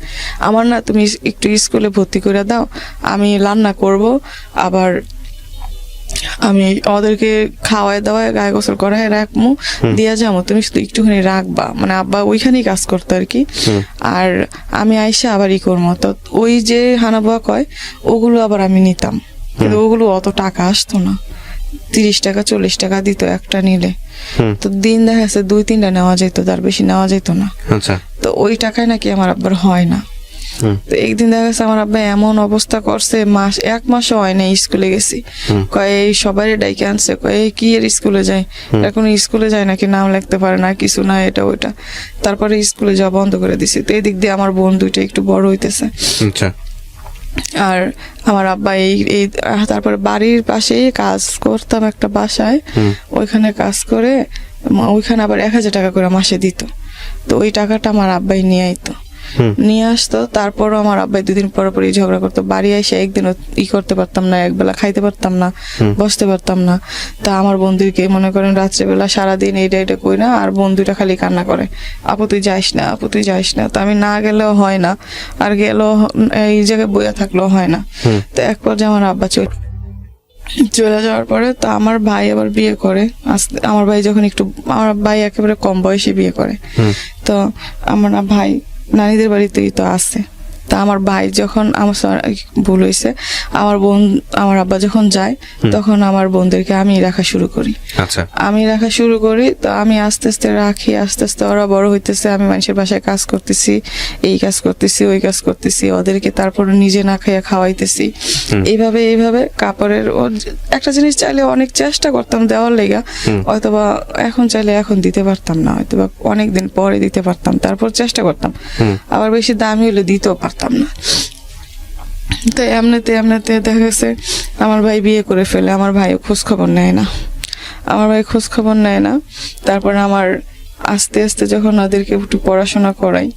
আমার না তুমি একটু স্কুলে ভর্তি করে দাও, আমি রান্না করব, আবার আমি ওদেরকে খাওয়াই দাওয়াই গায়ে গোসল করাই রাখবো, দিয়া যাবো, তুমি শুধু একটুখানি রাখবা। মানে আব্বা ওইখানেই কাজ করতো আর কি। আর আমি আইসা আবার করবো। তো ওই যে হানাবোয়া কয়, ওগুলো আবার আমি নিতাম, কিন্তু ওগুলো অত টাকা আসতো না, 30 টাকা 40 টাকা দিত একটা নিলে। তো দিন দেখা যাচ্ছে 2-3টা নেওয়া যেত, তার বেশি নেওয়া যেত না। তো ওই টাকায় নাকি আমার আব্বার হয় না। তো একদিন দেখা গেছে আমার আব্বা এমন অবস্থা করছে, 1 মাসও হয় না স্কুলে গেছি, কয় এই সবাই ডাইকে আনছে, কয় এই কি এর স্কুলে যায়, এখন স্কুলে যায় নাকি, নাম লিখতে পারে না, কিছু না, এটা ওইটা। তারপরে স্কুলে যাওয়া বন্ধ করে দিছি। তো এদিক দিয়ে আমার বোন 2টা একটু বড় হইতেছে। আর আমার আব্বা এই তারপরে বাড়ির পাশেই কাজ করতাম একটা বাসায়, ওইখানে কাজ করে ওইখানে আবার 1000 টাকা করে মাসে দিত। তো ওই টাকাটা আমার আব্বাই নিয়ে আইতো, নিয়ে আসতো। তারপরও আমার আব্বাই 2 দিন পর পরই ঝগড়া করতো। বাড়ি এসে একদিনও করতে পারতাম না, একবেলা খাইতে পারতাম না, বসতে পারতাম না। তা আমার বন্ধুকে মনে করেন রাত্রেবেলা সারাদিন এইটা কই না, আর বন্ধুটা খালি কান্না করে, আপু তুই যাইস না, আপু তুই যাইস না। তো আমি না গেলেও হয় না, আর গেলেও এই জায়গায় বইয়া থাকলেও হয় না। তো এক পর্যায়ে আমার আব্বা চলে যাওয়ার পরে তো আমার ভাই আবার বিয়ে করে। আমার ভাই যখন আমার ভাই একেবারে কম বয়সে বিয়ে করে। তো আমার ভাই নানিদের বাড়িতেই তো আছে। তা আমার ভাই যখন আমার ভুল হয়েছে, আমার আব্বা যখন যায়, তখন আমার বোনদেরকে আমি রাখা শুরু করি। আমি রাখা শুরু করি। তো আমি আস্তে আস্তে রাখি, আস্তে আস্তে ওরা বড় হইতেছে, আমি মানুষের বাসায় কাজ করতেছি, এই কাজ করতেছি, ওই কাজ করতেছি, ওদেরকে তারপর নিজে না খাইয়া খাওয়াইতেছি। এইভাবে কাপড়ের একটা জিনিস চাইলে অনেক চেষ্টা করতাম দেওয়ার লেগা, হয়তোবা এখন চাইলে এখন দিতে পারতাম না, হয়তোবা অনেকদিন পরে দিতে পারতাম, তারপর চেষ্টা করতাম। আবার বেশি দামি হলে দিতেও পারতাম না। তো এমনিতে দেখা গেছে আমার ভাই বিয়ে করে ফেলে, আমার ভাই খোঁজ খবর নেয় না। তারপর আমার আস্তে আস্তে যখন ওদেরকে একটু পড়াশোনা করাই,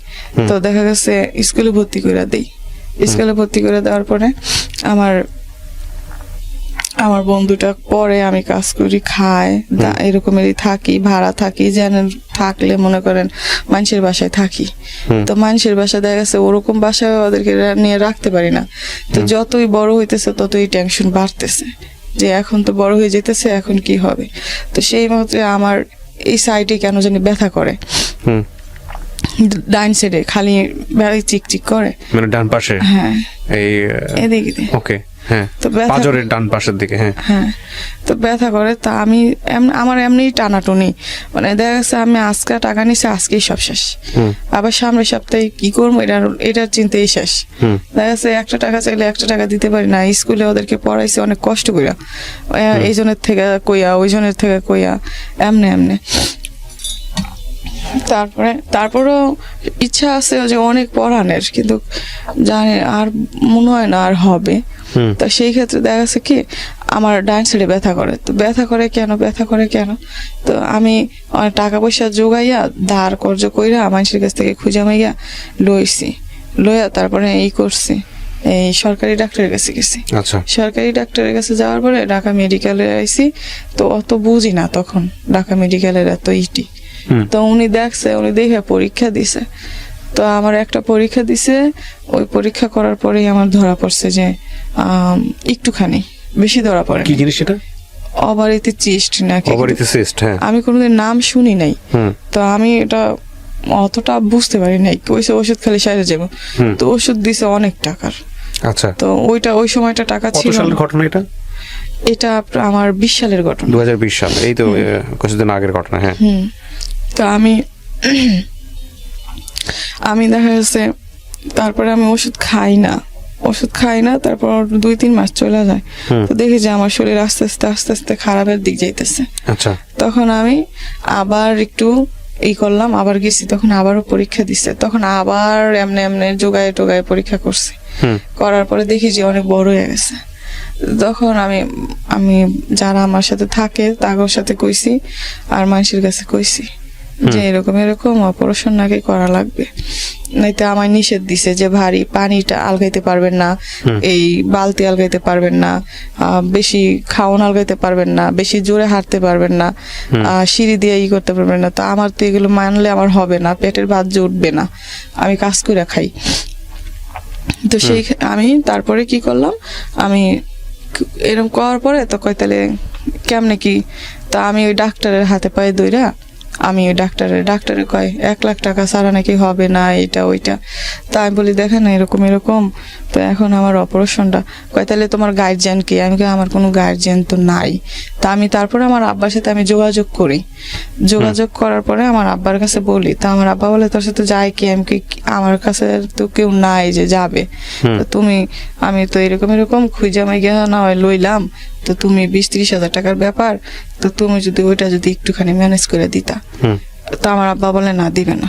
তো দেখা গেছে স্কুলে ভর্তি করে দেই। স্কুলে ভর্তি করে দেওয়ার পরে আমার বন্ধুটা পরে, আমি কাজ করি, খাই, এরকমেরই থাকি, ভাড়া থাকি, যেন থাকলে মনে করেন মানুষের বাসায় থাকি। তো মানুষের বাসায় দেখা গেছে ওরকম বাসায় ওদেরকে নিয়ে রাখতে পারি না। তো যতই বড় হইতেছে ততই টেনশন বাড়তেছে, যে এখন তো বড় হয়ে যেতেছে, এখন কি হবে। তো সেই মতে আমার এই সাইডে কেন জানি ব্যথা করে, ডাইন সাইডে খালি চিকচিক করে, মানে ডান পাশে। হ্যাঁ, এই এদিকে। ওকে, হ্যাঁ, পাঁজরের ডান পাশের দিকে। হ্যাঁ, তো ব্যথা করে। তা আমার এমনিই টানাটুনি, মানে দেখা গেছে আমি আজকে টাকা নিছি, আজকেই সব শেষ। আবার সামনের সপ্তাহে কি করবো, এটার চিন্তাই শেষ। দেখা গেছে 1 টাকা চাইলে 1 টাকা দিতে পারি না। স্কুলে ওদেরকে পড়াইছি অনেক কষ্ট কইরা, এই জনের থেকে কইয়া, ওই জনের থেকে কইয়া, এমনে। তারপরেও ইচ্ছা আছে যে অনেক পড়ানোর, কিন্তু জানি আর মনে হয় না আর হবে। তো সেই ক্ষেত্রে দেখা যাচ্ছে কি আমার ডান সাইডে ব্যথা করে। তো ব্যথা করে কেন, তো আমি টাকা পয়সা জোগাইয়া ধার কর্জ কইরা মানুষের কাছ থেকে খুঁজে মাইয়া লইয়া তারপরে করছি, এই সরকারি ডাক্তারের কাছে গেছি। সরকারি ডাক্তারের কাছে যাওয়ার পরে ঢাকা মেডিকেলে আইছি। তো অত বুঝি না তখন ঢাকা মেডিকেলের এত তো উনি দেখে পরীক্ষা দিছে। তো আমার একটা পরীক্ষা দিছে, ওই পরীক্ষা করার পরেই আমার ধরা পড়ছে যে একটুখানি বেশি ধরা পড়ে। কি জিনিস এটা? অবারিত চিস্ট নাকি, ওভারিতে সিস্ট, হ্যাঁ। আমি কোনোদিন নাম শুনি নাই। হুম। তো আমি এটা অতটা বুঝতে পারি নাই, কইছে ওষুধ খালি সাইরে যাবো। হুম। তো ওষুধ দিছে অনেক টাকার। আচ্ছা, তো ওই সময়টা টাকা কত ছিল সালের না। ঘটনা এটা? এটা আমার 20 সালের ঘটনা। 2020 সাল, এই তো কিছুদিন আগের ঘটনা, হ্যাঁ। তো আমি দেখা যাচ্ছে তারপরে আমি ওষুধ খাই না, তারপর 2-3 মাস চলে যায়। তো দেখি যে আমার শরীর আস্তে আস্তে খারাপের দিক যাইতেছে। আচ্ছা। তখন আমি আবার একটু করলাম, আবার গেছি, তখন আবারও পরীক্ষা দিছে, তখন আবার এমনি যোগায় টোগায় পরীক্ষা করছি। করার পরে দেখি যে অনেক বড় হয়ে গেছে। তখন আমি যারা আমার সাথে থাকে তাদের সাথে কইছি, আর মানুষের কাছে কইছি যে এরকম অপারেশন নাকি করা লাগবে, নাইতে আমায় নিষেধ দিছে যে ভারী পানিটা আলগাইতে পারবেন না, এই বালতি আলগাইতে পারবেন না, বেশি খাওয়ান আলগাইতে পারবেন না, বেশি জোরে হাঁটতে পারবেন না, সিঁড়ি দিয়ে করতে পারবেন না। তো আমার তো এগুলো মানলে আমার হবে না, পেটের ভাত যে উঠবে না, আমি কাজ করে খাই। তো আমি তারপরে কি করলাম, আমি এরকম করার পরে তো কয় তাহলে কেমনে কি, তা আমি ওই ডাক্তারের হাতে পায়ে দইরা আমি ওই ডাক্তারে কয় 1 লাখ টাকা ছাড়া নাকি হবে না, এটা ওইটা। তা আমি বলি দেখেন এরকম, তো এখন আমার অপারেশনটা, কয় তাহলে তোমার গার্জিয়ান কি? আমি কই আমার কোনো গার্জিয়ান তো নাই। তা আমি তারপরে আমার আব্বার সাথে আমি যোগাযোগ করার পরে আমার আব্বার কাছে বলি, তা আমার আব্বা বলে তোর সাথে যায় কি? আমি কি আমার কাছে তো কেউ নাই যে যাবে, তো আমি তো এরকম খুঁজে আমি গিয়ে না হয় লইলাম, তো তুমি 20-30 হাজার টাকার ব্যাপার, তো তুমি যদি ওইটা যদি একটুখানি ম্যানেজ করে দিতা। তো আমার আব্বা বলে না, দিবে না,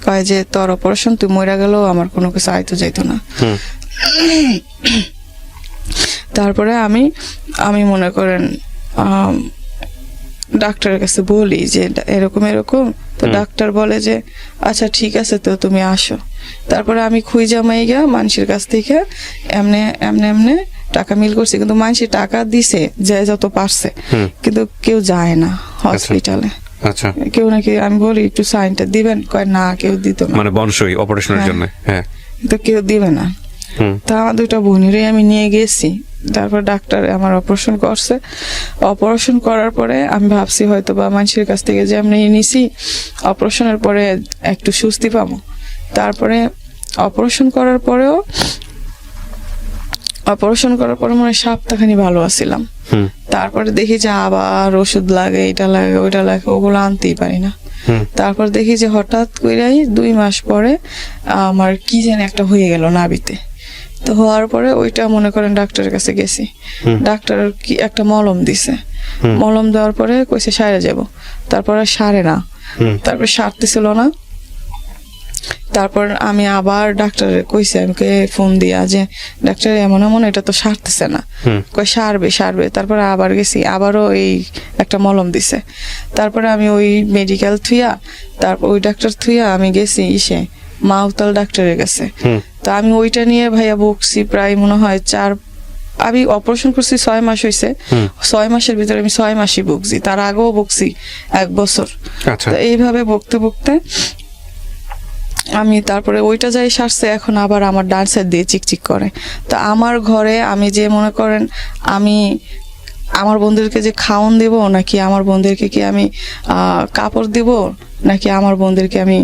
কয় যে তোর অপারেশন তুই মরে গেলেও আমার কোনো কিছু আইতো যাইতো না। তারপরে আমি মনে করেন ডাক্তারের কাছে বলি যে এরকম, তো ডাক্তার বলে যে আচ্ছা ঠিক আছে, তো তুমি আসো। তারপরে আমি খুঁজা মাইগা মানুষের কাছ থেকে এমনে টাকা মিল করছি, কিন্তু মানুষের টাকা দিছে যে যত পারছে, কিন্তু কেউ যায় না হসপিটালে। আচ্ছা। কেউ নাকি আমি বলি একটু সাইনটা দিবেন, কয় না কেউ দিত না, মানে বনসই অপারেশনের জন্য, হ্যাঁ, তো কেউ দিবে না। তা আমার 2টা বোনেরই আমি নিয়ে গেছি। তারপর ডাক্তার আমার অপারেশন করছে। অপারেশন করার পরে আমি ভাবছি হয়তো বা মানুষের কাছ থেকে যে আমি নিছি, অপারেশনের পরে একটু স্বস্তি পাবো। তারপরে অপারেশন করার পরে মনে হয় সপ্তাহখানি ভালো আছিলাম। তারপরে দেখি যে আবার ওষুধ লাগে, এটা লাগে ওইটা লাগে, ওগুলো আনতেই পারি না। তারপর দেখি যে হঠাৎ কইরাই 2 মাস পরে আমার কি যেন একটা হয়ে গেল নাভিতে। তো হওয়ার পরে ওইটা মনে করেন ডাক্তারের কাছে গেছি, ডাক্তার কি একটা মলম দিছে, মলম দেওয়ার পরে কইছে সারে যাব, তারপরে সারে না, তারপর সারতেছিল না। তারপর আমি আবার ডাক্তারের কইছি, আমাকে ফোন দিয়া যে ডাক্তার এমন এটা তো সারতেছে না, কই সারবে। তারপরে আবার গেছি, আবারও এই একটা মলম দিছে। তারপরে আমি ওই মেডিকেল থুইয়া, তারপর ওই ডাক্তার থুইয়া আমি গেছি মাউতাল ডাক্তারের কাছে। তো আমি ওইটা নিয়ে ভাইয়া বকছি প্রায় মনে হয় আমি অপারেশন করছি 6 মাস হয়েছে, 6 মাসের ভিতরে আমি 6 মাসই বকছি, তার আগেও বকছি 1 বছর। তো এইভাবে বকতে আমি তারপরে ওইটা যাই সারছে, এখন আবার আমার ডান সাইড দিয়ে চিকচিক করে। তো আমার ঘরে আমি যে মনে করেন আমি আমার বোনদেরকে যে খাওন দেব, নাকি আমার বোনদেরকে কি আমি কাপড় দেব, নাকি আমার বোনদেরকে আমি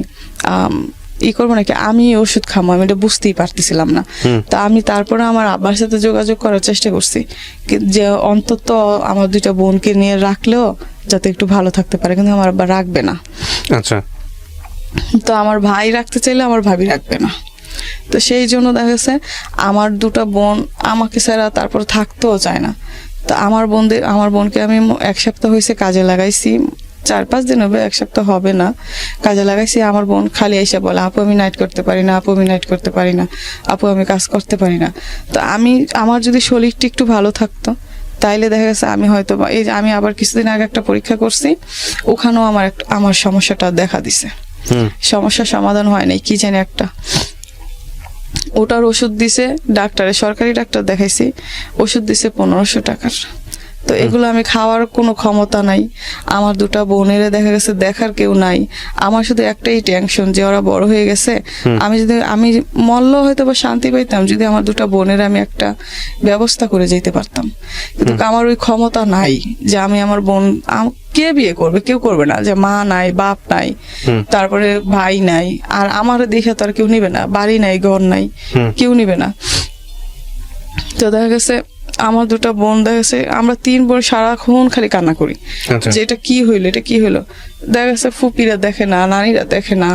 করবো, নাকি আমি ওষুধ খাবো, আমি এটা বুঝতেই পারতেছিলাম না। তা আমি তারপরে আমার আব্বার সাথে যোগাযোগ করার চেষ্টা করছি যে অন্তত আমার 2টা বোনকে নিয়ে রাখলেও যাতে একটু ভালো থাকতে পারে, কিন্তু আমার আব্বা রাখবে না। আচ্ছা। তো আমার ভাই রাখতে চাইলে আমার ভাবি রাখবে না। তো সেই জন্য দেখা গেছে আমার 2টা বোন আমাকে ছাড়া তারপর থাকতেও চায় না। তো আমার বোনকে আমি 1 সপ্তাহ হয়েছে কাজে লাগাইছি, 4-5 দিন হবে, 1 সপ্তাহ হবে না, কাজে লাগাইছি। আমার বোন খালি এসে বলে আপু আমি নাইট করতে পারি না, আপু আমি কাজ করতে পারি না। তো আমার যদি শরীরটা একটু ভালো থাকতো তাইলে দেখা গেছে আমি হয়তো এই যে আমি আবার কিছুদিন আগে একটা পরীক্ষা করছি, ওখানেও আমার সমস্যাটা দেখা দিছে, সমস্যার সমাধান হয় নাই, কি জানি একটা। ওটার ওষুধ দিছে ডাক্তারে, সরকারি ডাক্তার দেখাইছি, ওষুধ দিছে 1500 টাকার। তো তো এগুলো আমি খাওয়ার কোনো ক্ষমতা নাই। আমার দুটা বোনেরা দেখা গেছে দেখার কেউ নাই। আমার শুধু একটাই টেনশন যে ওরা বড় হয়ে গেছে, আমি মরল হয়তো বা শান্তি পাইতাম যদি আমার দুটা বোনের আমি একটা ব্যবস্থা করে যেতে পারতাম, কিন্তু আমার ওই ক্ষমতা নাই যে আমি আমার বোন কে বিয়ে করবে, কেউ করবে না, যে মা নাই, বাপ নাই, তারপরে ভাই নাই, আর আমার দেখে তো আর কেউ নিবে না, বাড়ি নাই, ঘর নাই, কেউ নিবে না। তো দেখা গেছে আমার দুটা বোন, দেখা গেছে আমরা 3 বোন সারাক্ষণ খালি কান্না করি যে এটা কি হইলো, এটা কি হইলো। দেখা গেছে ফুপিরা দেখে না, নানিরা দেখে না,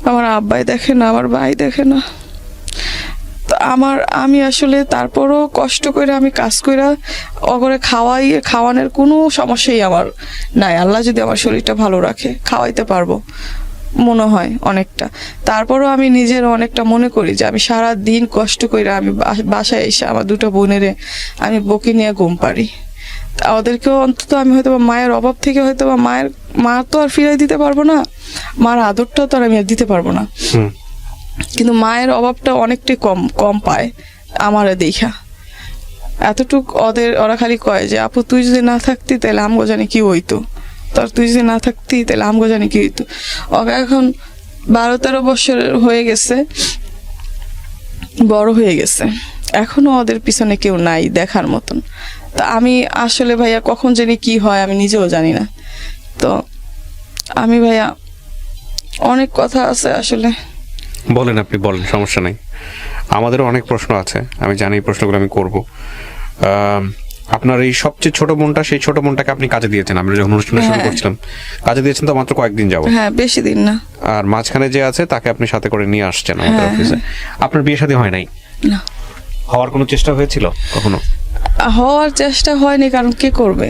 আমার আব্বাই দেখে না, আমার ভাই দেখে না। তো আমি আসলে তারপরও কষ্ট করে আমি কাজ করে অগরে খাওয়ানোর কোনো সমস্যাই আমার নাই। আল্লাহ যদি আমার শরীরটা ভালো রাখে খাওয়াইতে পারবো মনে হয় অনেকটা। তারপরও আমি নিজের অনেকটা মনে করি যে আমি সারা দিন কষ্ট করে আমি বাসায় এসে আমার দুটো বোনেরে আমি বকে নিয়ে ঘুম পারি। ওদেরকেও অন্তত আমি হয়তো মায়ের অভাব থেকে হয়তো মা তো আর ফিরাই দিতে পারবো না, মার আদরটাও তো আর আমি আর দিতে পারবো না, কিন্তু মায়ের অভাবটা অনেকটাই কম পায় আমারে দেখা। এতটুক ওরা খালি কয় যে আপু তুই যদি না থাকতি তাহলে আমগো জানি কি হইতো, তুই যদি না থাকতি তাহলে আমগো জানি কি হইতো। ওকে এখন 12-13 বছর হয়ে গেছে, বড় হয়ে গেছে, এখনো ওদের পিছনে কেউ নাই দেখার মতন। তা আমি আসলে ভাইয়া কখন জানি কি হয় আমি নিজেও জানি না। তো আমি ভাইয়া অনেক কথা আছে আসলে। বলেন, আপনি বলেন, সমস্যা নাই। আমাদেরও অনেক প্রশ্ন আছে, আমি জানি এই প্রশ্নগুলো আমি করব। আপনার এই সবচেয়ে ছোট বোনটা, সেই ছোট বোনটাকে আপনি কাজে দিয়েছেন, আমরা যখন অনুষ্ঠানটা শুরু করছিলাম কাজে দিয়েছেন তো মাত্র কয়েকদিন যাবো। হ্যাঁ, বেশি দিন না। আর মাঝখানে যে আছে তাকে আপনি সাথে করে নিয়ে আসছেন আমাদের অফিসে। আপনার বিয়ে শাদী হয় নাই? না। হওয়ার কোনো চেষ্টা হয়েছিল কখনো? হওয়ার চেষ্টা হয়নি, কারণ কে করবে,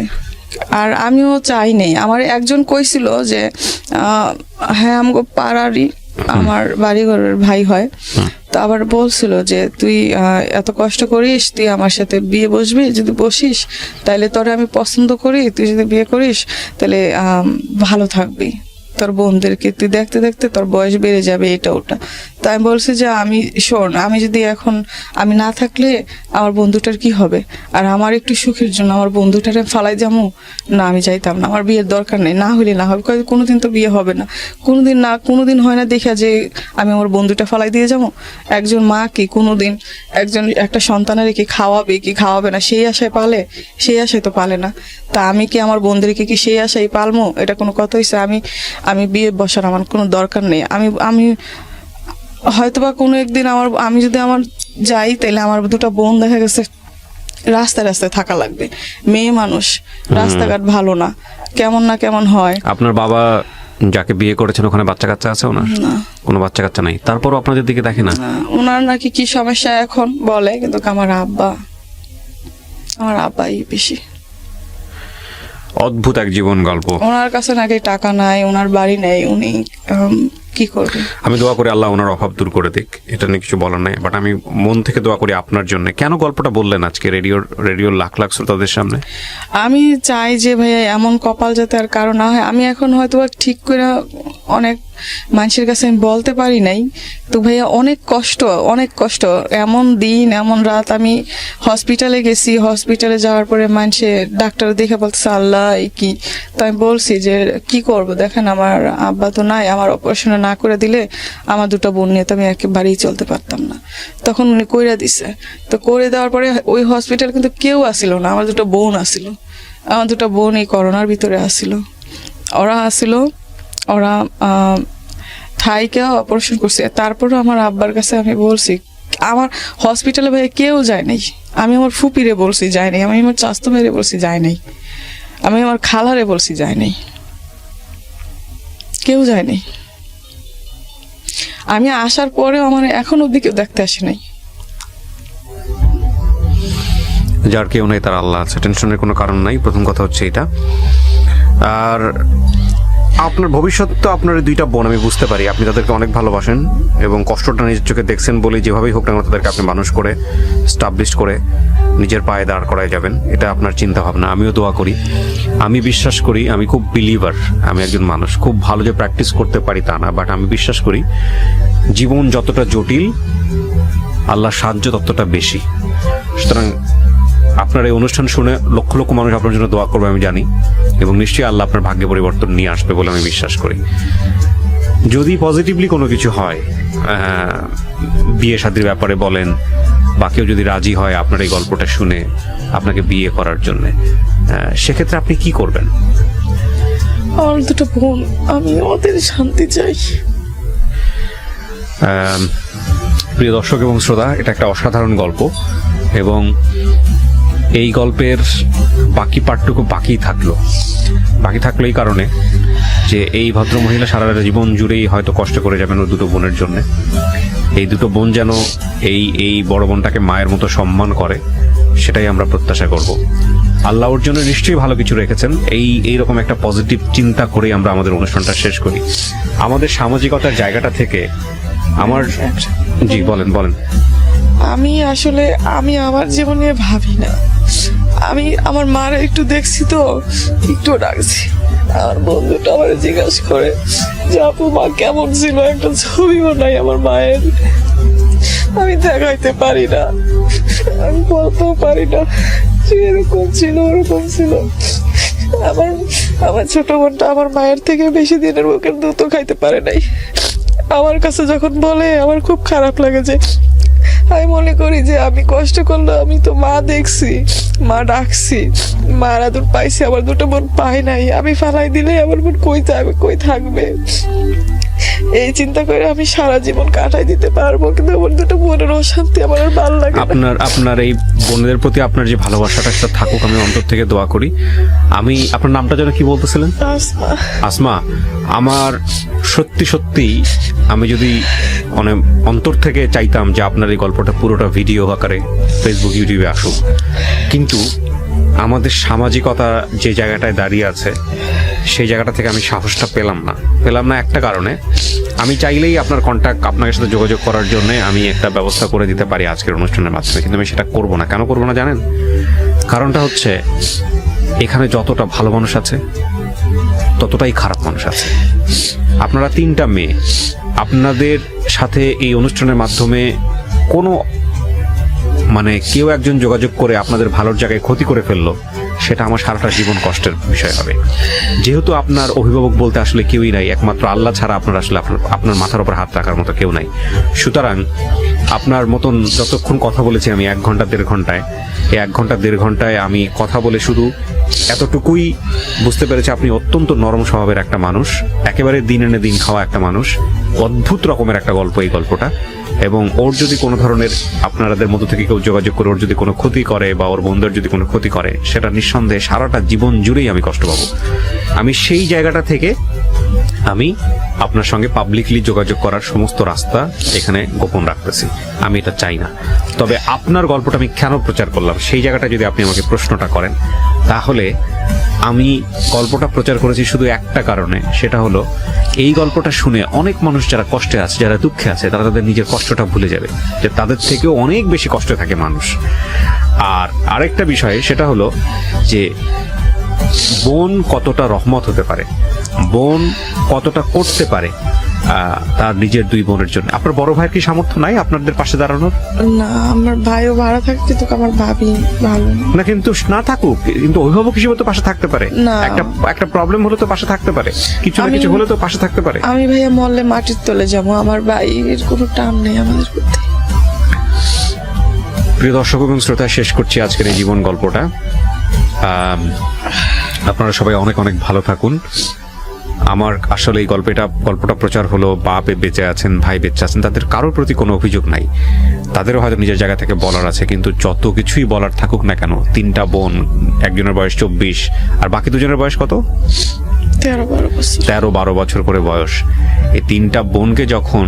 আর আমিও চাই নাই। আমার একজন কইছিল যে হ্যাঁ আমগো পাড়ারই আমার বাড়িঘরের ভাই হয়, তো আবার বলছিল যে তুই এত কষ্ট করিস, তুই আমার সাথে বিয়ে বসবি, যদি বসিস তাহলে তোরে আমি পছন্দ করি, তুই যদি বিয়ে করিস তাহলে ভালো থাকবি, তোর বোনদেরকে তুই দেখতে দেখতে তোর বয়স বেড়ে যাবে, এটা ওটা। তাই আমি বলছি যে শোন, আমি যদি এখন আমি না থাকলে আমার বন্ধুটার কি হবে, আর আমার একটু সুখের জন্য আমার বন্ধুটারে ফালাই যাবো না, আমি চাইতাম না, আমার বিয়ের দরকার নেই, না হলে না হবে, কোনোদিন তো বিয়ে হবে না, কোনোদিন হয় না দেখা যে আমি আমার বন্ধুটা ফালাই দিয়ে যাবো। একজন মা কি কোনোদিন একটা সন্তানের কি খাওয়াবে না, সেই আশায় পালে, সেই আশায় তো পালে না। তা আমি কি আমার বন্ধুদেরকে কি সেই আশায় পালমো? এটা কোনো কথা হয়েছে? আমি বিয়ে বসার আমার কোনো দরকার নেই। আমি হয়তোবা কোনো একদিন আমি যদি যাই তাহলে আমার দুটা বোন দেখা গেছে রাস্তায় থাকা লাগবে, মেয়ে মানুষ, রাস্তাঘাট ভালো না, কেমন হয়। আপনার বাবা যাকে বিয়ে করেছেন ওখানে বাচ্চা কাচ্চা আছে ওনার? না, কোনো বাচ্চা কাচ্চা নাই। তারপরও আপনাদের দিকে দেখে না? ওনার নাকি কি সমস্যা এখন বলে, কিন্তু আমার আব্বাই বেশি। অদ্ভুত এক জীবন গল্প। ওনার কাছে নাকি টাকা নাই, ওনার বাড়ি নেই, উনি কি করবে? আমি দোয়া করি আল্লাহ ওনার অভাব দূর করে দিক, এটা নিয়ে কিছু বলার নাই, বাট আমি মন থেকে দোয়া করি আপনার জন্য। কেন গল্পটা বললেন আজকে রেডিওর লাখ শ্রোতাদের সামনে? আমি চাই যে ভাইয়া এমন কপাল যাতে আর কারো না হয়। আমি এখন হয়তো ঠিক করে অনেক মানুষের কাছে আমি বলতে পারি নাই, তো ভাইয়া অনেক কষ্ট, এমন দিন এমন রাত আমি হসপিটালে গেছি, হসপিটালে যাওয়ার পরে মানুষে ডাক্তার দেখে বলতেছে আল্লাহ কি। তো আমি বলছি যে কি করব, দেখেন আমার আব্বা তো নাই, আমার অপারেশন না করে দিলে আমার দুটো বোন নিয়ে তো আমি একেবারেই চলতে পারতাম না। তখন উনি কইরা দিছে, তো করে দেওয়ার পরে ওই হসপিটাল কিন্তু কেউ আসিল না, আমার দুটো বোন আসিল, আমার দুটো বোন এই করোনার ভিতরে ওরা থাইকে অপারেশন করছে। তারপরে আমার আব্বার কাছে আমি বলছি, আমার হসপিটালে ভাই কেউ যায় নাই, আমি আমার ফুপিরে বলছি যায় নাই, আমি আমার চাস্তো ভাইরে বলছি যায় নাই, আমি আমার খালারে বলছি যায় নাই, কেউ যায় নাই। আমি আসার পরেও আমার এখন অব্দি কেউ দেখতে আসে নাই। যার কেউ নেই তার আল্লাহ আছে, টেনশনের কোনো কারণ নাই। প্রথম কথা হচ্ছে এটা। আর আপনার ভবিষ্যৎ তো আপনার দুইটা বোন, আমি বুঝতে পারি আপনি তাদেরকে অনেক ভালোবাসেন এবং কষ্টটা নিজের চোখে দেখছেন বলে যেভাবেই হোক না তাদেরকে আপনি মানুষ করে স্টাবলিশ করে নিজের পায়ে দাঁড় করায় যাবেন, এটা আপনার চিন্তা ভাবনা। আমিও দোয়া করি, আমি বিশ্বাস করি, আমি খুব বিলিভার, আমি একজন মানুষ, খুব ভালো যে প্র্যাকটিস করতে পারি তা না, বাট আমি বিশ্বাস করি জীবন যতটা জটিল আল্লাহর সাহায্য ততটা বেশি। সুতরাং আপনার এই অনুষ্ঠান শুনে লক্ষ লক্ষ মানুষ আপনার জন্য দোয়া করবে আমি জানি, এবং নিশ্চয়ই আল্লাহ আপনার ভাগ্যে পরিবর্তন নিয়ে আসবে বলে আমি বিশ্বাস করি। যদি পজিটিভলি কোনো কিছু হয়, বিয়ে শাদীর ব্যাপারে বলেন, বা কেউ যদি রাজি হয় আপনার এই গল্পটা শুনে আপনাকে বিয়ে করার জন্য, সেক্ষেত্রে আপনি কি করবেন? আমার দুটো বোন, আমি ওদের শান্তি চাই। প্রিয় দর্শক এবং শ্রোতা, এটা একটা অসাধারণ গল্প, এবং এই গল্পের বাকি পার্টটুকু বাকি থাকলো এই কারণে যে এই ভদ্রমহিলা সারা জীবন জুড়েই হয়তো কষ্ট করে যাবেন ওর দুটো বোনের জন্য। এই দুটো বোন যেন এই বড় বোনটাকে মায়ের মতো সম্মান করে, সেটাই আমরা প্রত্যাশা করব। আল্লাহ ওর জন্য নিশ্চয়ই ভালো কিছু রেখেছেন। এইরকম একটা পজিটিভ চিন্তা করেই আমরা আমাদের অনুষ্ঠানটা শেষ করি। আমাদের সামাজিকতার জায়গাটা থেকে জি বলেন। আমি আসলে আমার জীবনে ভাবি না। আমি আমার মার একটু দেখছি তো, একটু ডাকছি। আমার বন্ধুটা আমার জিজ্ঞাসা করে যে আপু মা কেমন ছিল, একটা ছবিও নাই আমার মায়ের। আমি দেখাইতে পারি না, আমি বলতেও পারি না যে এরকম ছিল ওরকম ছিল। আমার ছোট বোনটা আমার মায়ের থেকে বেশি দিনের বুকের দুধও খাইতে পারে নাই। আমার কাছে যখন বলে আমার খুব খারাপ লাগে, যে আমি মনে করি যে আমি কষ্ট করলে আমি তো মা দেখছি, মা ডাকছি, মার আদর পাইছি, আমার দুটো বোন পাই নাই। আমি ফালাই দিলে আমার বোন কই থাকবে, এই চিন্তা করে আমি সারা জীবন কাটাই দিতে পারবো, কিন্তু আমার দুটো বোনের অশান্তি আমার আর ভালো লাগে না। আপনার এই বোনদের প্রতি আপনার যে ভালোবাসাটা সেটা থাকুক, আমি অন্তর থেকে দোয়া করি। আপনার নামটা যেন কি বলতেছিলেন? আসমা। আমার সত্যি আমি যদি অন্তর থেকে চাইতাম যে আপনার এই গল্পটা পুরোটা ভিডিও আকারে ফেসবুক ইউটিউবে আসুক, কিন্তু আমাদের সামাজিকতা যে জায়গাটায় দাঁড়িয়ে আছে সেই জায়গাটা থেকে আমি সাহসটা পেলাম না একটা কারণে। আমি চাইলেই আপনার আপনার সাথে যোগাযোগ করার জন্য আমি একটা ব্যবস্থা করে দিতে পারি আজকের অনুষ্ঠানের মাধ্যমে, কিন্তু আমি সেটা করব না। কেন করব না জানেন? কারণটা হচ্ছে এখানে যতটা ভালো মানুষ আছে ততটাই খারাপ মানুষ আছে। আপনারা 3টা মেয়ে, আপনাদের সাথে এই অনুষ্ঠানের মাধ্যমে কোনো কেউ একজন যোগাযোগ করে আপনাদের ভালোর জায়গায় ক্ষতি করে ফেললো, সেটা আমার সারাটা জীবন কষ্টের বিষয় হবে। যেহেতু আপনার অভিভাবক বলতে আসলে কেউই নাই, একমাত্র আল্লাহ ছাড়া আপনার মাথার উপর হাত রাখার মতো কেউ নাই। সুতরাং আপনার মতন যতক্ষণ কথা বলেছি আমি 1 ঘন্টা 1.5 ঘন্টায়, এই 1 ঘন্টা 1.5 ঘন্টায় আমি কথা বলে শুধু এতটুকুই বুঝতে পেরেছি আপনি অত্যন্ত নরম স্বভাবের একটা মানুষ, একেবারে দিন এনে দিন খাওয়া একটা মানুষ। অদ্ভুত রকমের একটা গল্প এই গল্পটা, এবং ওর যদি কোনো ধরনের আপনাদের মধ্যে থেকে কেউ যোগাযোগ করে ওর যদি কোনো ক্ষতি করে বা ওর বন্ধুর যদি কোনো ক্ষতি করে, সেটা নিঃসন্দেহে সারাটা জীবন জুড়েই আমি কষ্ট পাবো। আমি সেই জায়গাটা থেকে আমি আপনার সঙ্গে পাবলিকলি যোগাযোগ করার সমস্ত রাস্তা এখানে গোপন রাখতেছি। আমি এটা চাই না। তবে আপনার গল্পটা আমি কেন প্রচার করলাম সেই জায়গাটা যদি আপনি আমাকে প্রশ্নটা করেন, তাহলে আমি গল্পটা প্রচার করেছি শুধু একটা কারণে, সেটা হলো এই গল্পটা শুনে অনেক মানুষ যারা কষ্টে আছে, যারা দুঃখে আছে, তারা তাদের নিজের কষ্টটা ভুলে যাবে, যে তাদের থেকেও অনেক বেশি কষ্টে থাকে মানুষ। আর আরেকটা বিষয় সেটা হলো যে বোন কতটা রহমত হতে পারে, বোন কতটা করতে পারে তার নিজের 2 বোনের জন্য। আপনার বড় ভাইয়ের কি সামর্থ্য নাই আপনাদের পাশে দাঁড়ানোর? না, আমার ভাইও ভাড়া থাকে, কিন্তু আমার ভাবি ভালো না। কিন্তু না থাকুক, কিন্তু অভিভাবক হিসেবে তো পাশে থাকতে পারে। না, একটা প্রবলেম হলে তো পাশে থাকতে পারে, কিছু না কিছু হলে তো পাশে থাকতে পারে। আমি ভাইয়া মরলে মাটির তলে যাবো, আমার ভাইয়ের কোনো টান নেই আমাদের প্রতি। প্রিয় দর্শক এবং শ্রোতা, শেষ করছি আজকের এই জীবন গল্পটা। আপনারা সবাই অনেক অনেক ভালো থাকুন। আমার আসলে এই গল্পটা প্রচার হলো, বাপ বেঁচে আছেন, ভাই বেঁচে আছেন, তাদের কারোর প্রতি কোনো অভিযোগ নাই, তাদেরও হয়তো নিজের জায়গা থেকে বলার আছে। কিন্তু যত কিছুই বলার থাকুক না কেন, 3টা বোন, একজনের বয়স 24 আর বাকি 2জনের বয়স কত? 13-12 বছর করে বয়স। এই 3টা বোনকে যখন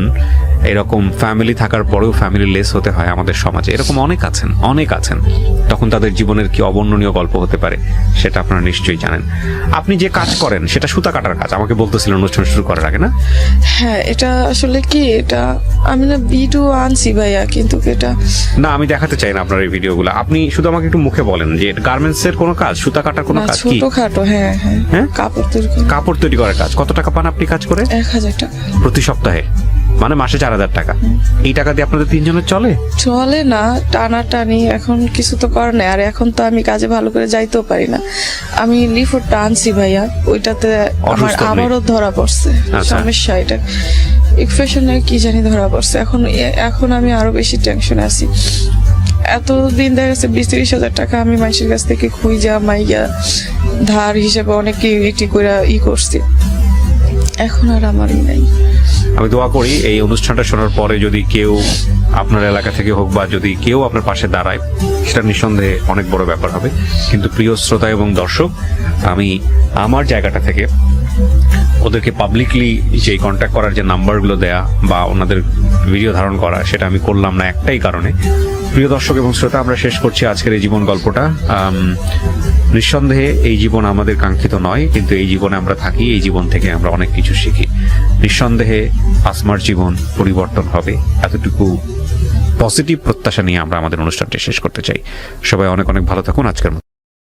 এরকম ফ্যামিলি থাকার পরেও ফ্যামিলি লেস হতে হয় আমাদের সমাজে, এরকম অনেক আছেন, তখন তাদের জীবনের কি অবর্ণনীয় গল্প হতে পারে সেটা আপনারা নিশ্চয়ই জানেন। আপনি যে কাজ করেন সেটা সুতা কাটার কাজ, আমাকে বলতেছিলেন অনুষ্ঠান শুরু করার আগে, না? হ্যাঁ, এটা আসলে কি, এটা আমি না ভিডিও আনছি ভাইয়া, কিন্তু এটা না, আমি দেখাতে চাই না আপনার এই ভিডিওগুলো। আপনি শুধু আমাকে একটু মুখে বলেন যে গার্মেন্টস এর কোনো কাজ, সুতা কাটার কোনো কাজ কি? ছোটখাটো, হ্যাঁ, কাপড় তৈরি করার কাজ। কত টাকা পান আপনি কাজ করে? 1000 টাকা প্রতি সপ্তাহে? মানে মাসে 4,000 টাকা। এই টাকা দিয়ে আপনাদের তিনজনের চলে? চলে না, টানাটানি এখন কিছু তো করার নেই। আর এখন তো আমি কাজে ভালো করে যাইতেও পারি না। আমি লিফটটা আনছি ভাইয়া, ওইটাতে আমার অসুস্থ আপনি? আবারও ধরা পড়ছে আচ্ছা। সমস্যা, এটা ইনফেকশনের কি জানি ধরা পড়ছে। এখন আমি আরো বেশি টেনশনে আছি। এতদিন দেখা গেছে 20-30 হাজার টাকা আমি মানুষের কাছ থেকে খুঁজা মাইয়া ধার হিসেবে অনেক একটি করে করছি, এখন আর আমারই নাই। আমি দোয়া করি এই অনুষ্ঠানটা শোনার পরে যদি কেউ আপনার এলাকা থেকে হোক বা যদি কেউ আপনার পাশে দাঁড়ায়, সেটা নিঃসন্দেহে অনেক বড় ব্যাপার হবে। কিন্তু প্রিয় শ্রোতা এবং দর্শক, আমি আমার জায়গাটা থেকে ওদেরকে পাবলিকলি যে কন্ট্যাক্ট করার যে নাম্বারগুলো দেয়া বা ওনাদের ভিডিও ধারণ করা, সেটা আমি করলাম না একটাই কারণে। প্রিয় দর্শক এবং শ্রোতা, আমরা শেষ করছি আজকের এই জীবন গল্পটা। নিঃসন্দেহে এই জীবন আমাদের কাঙ্ক্ষিত নয়, কিন্তু এই জীবনে আমরা থাকি, এই জীবন থেকে আমরা অনেক কিছু শিখি। নিঃসন্দেহে আসমার জীবন পরিবর্তন হবে, এতটুকু পজিটিভ প্রত্যাশা নিয়ে আমরা আমাদের অনুষ্ঠানটি শেষ করতে চাই। সবাই অনেক অনেক ভালো থাকুন। আজকের মতো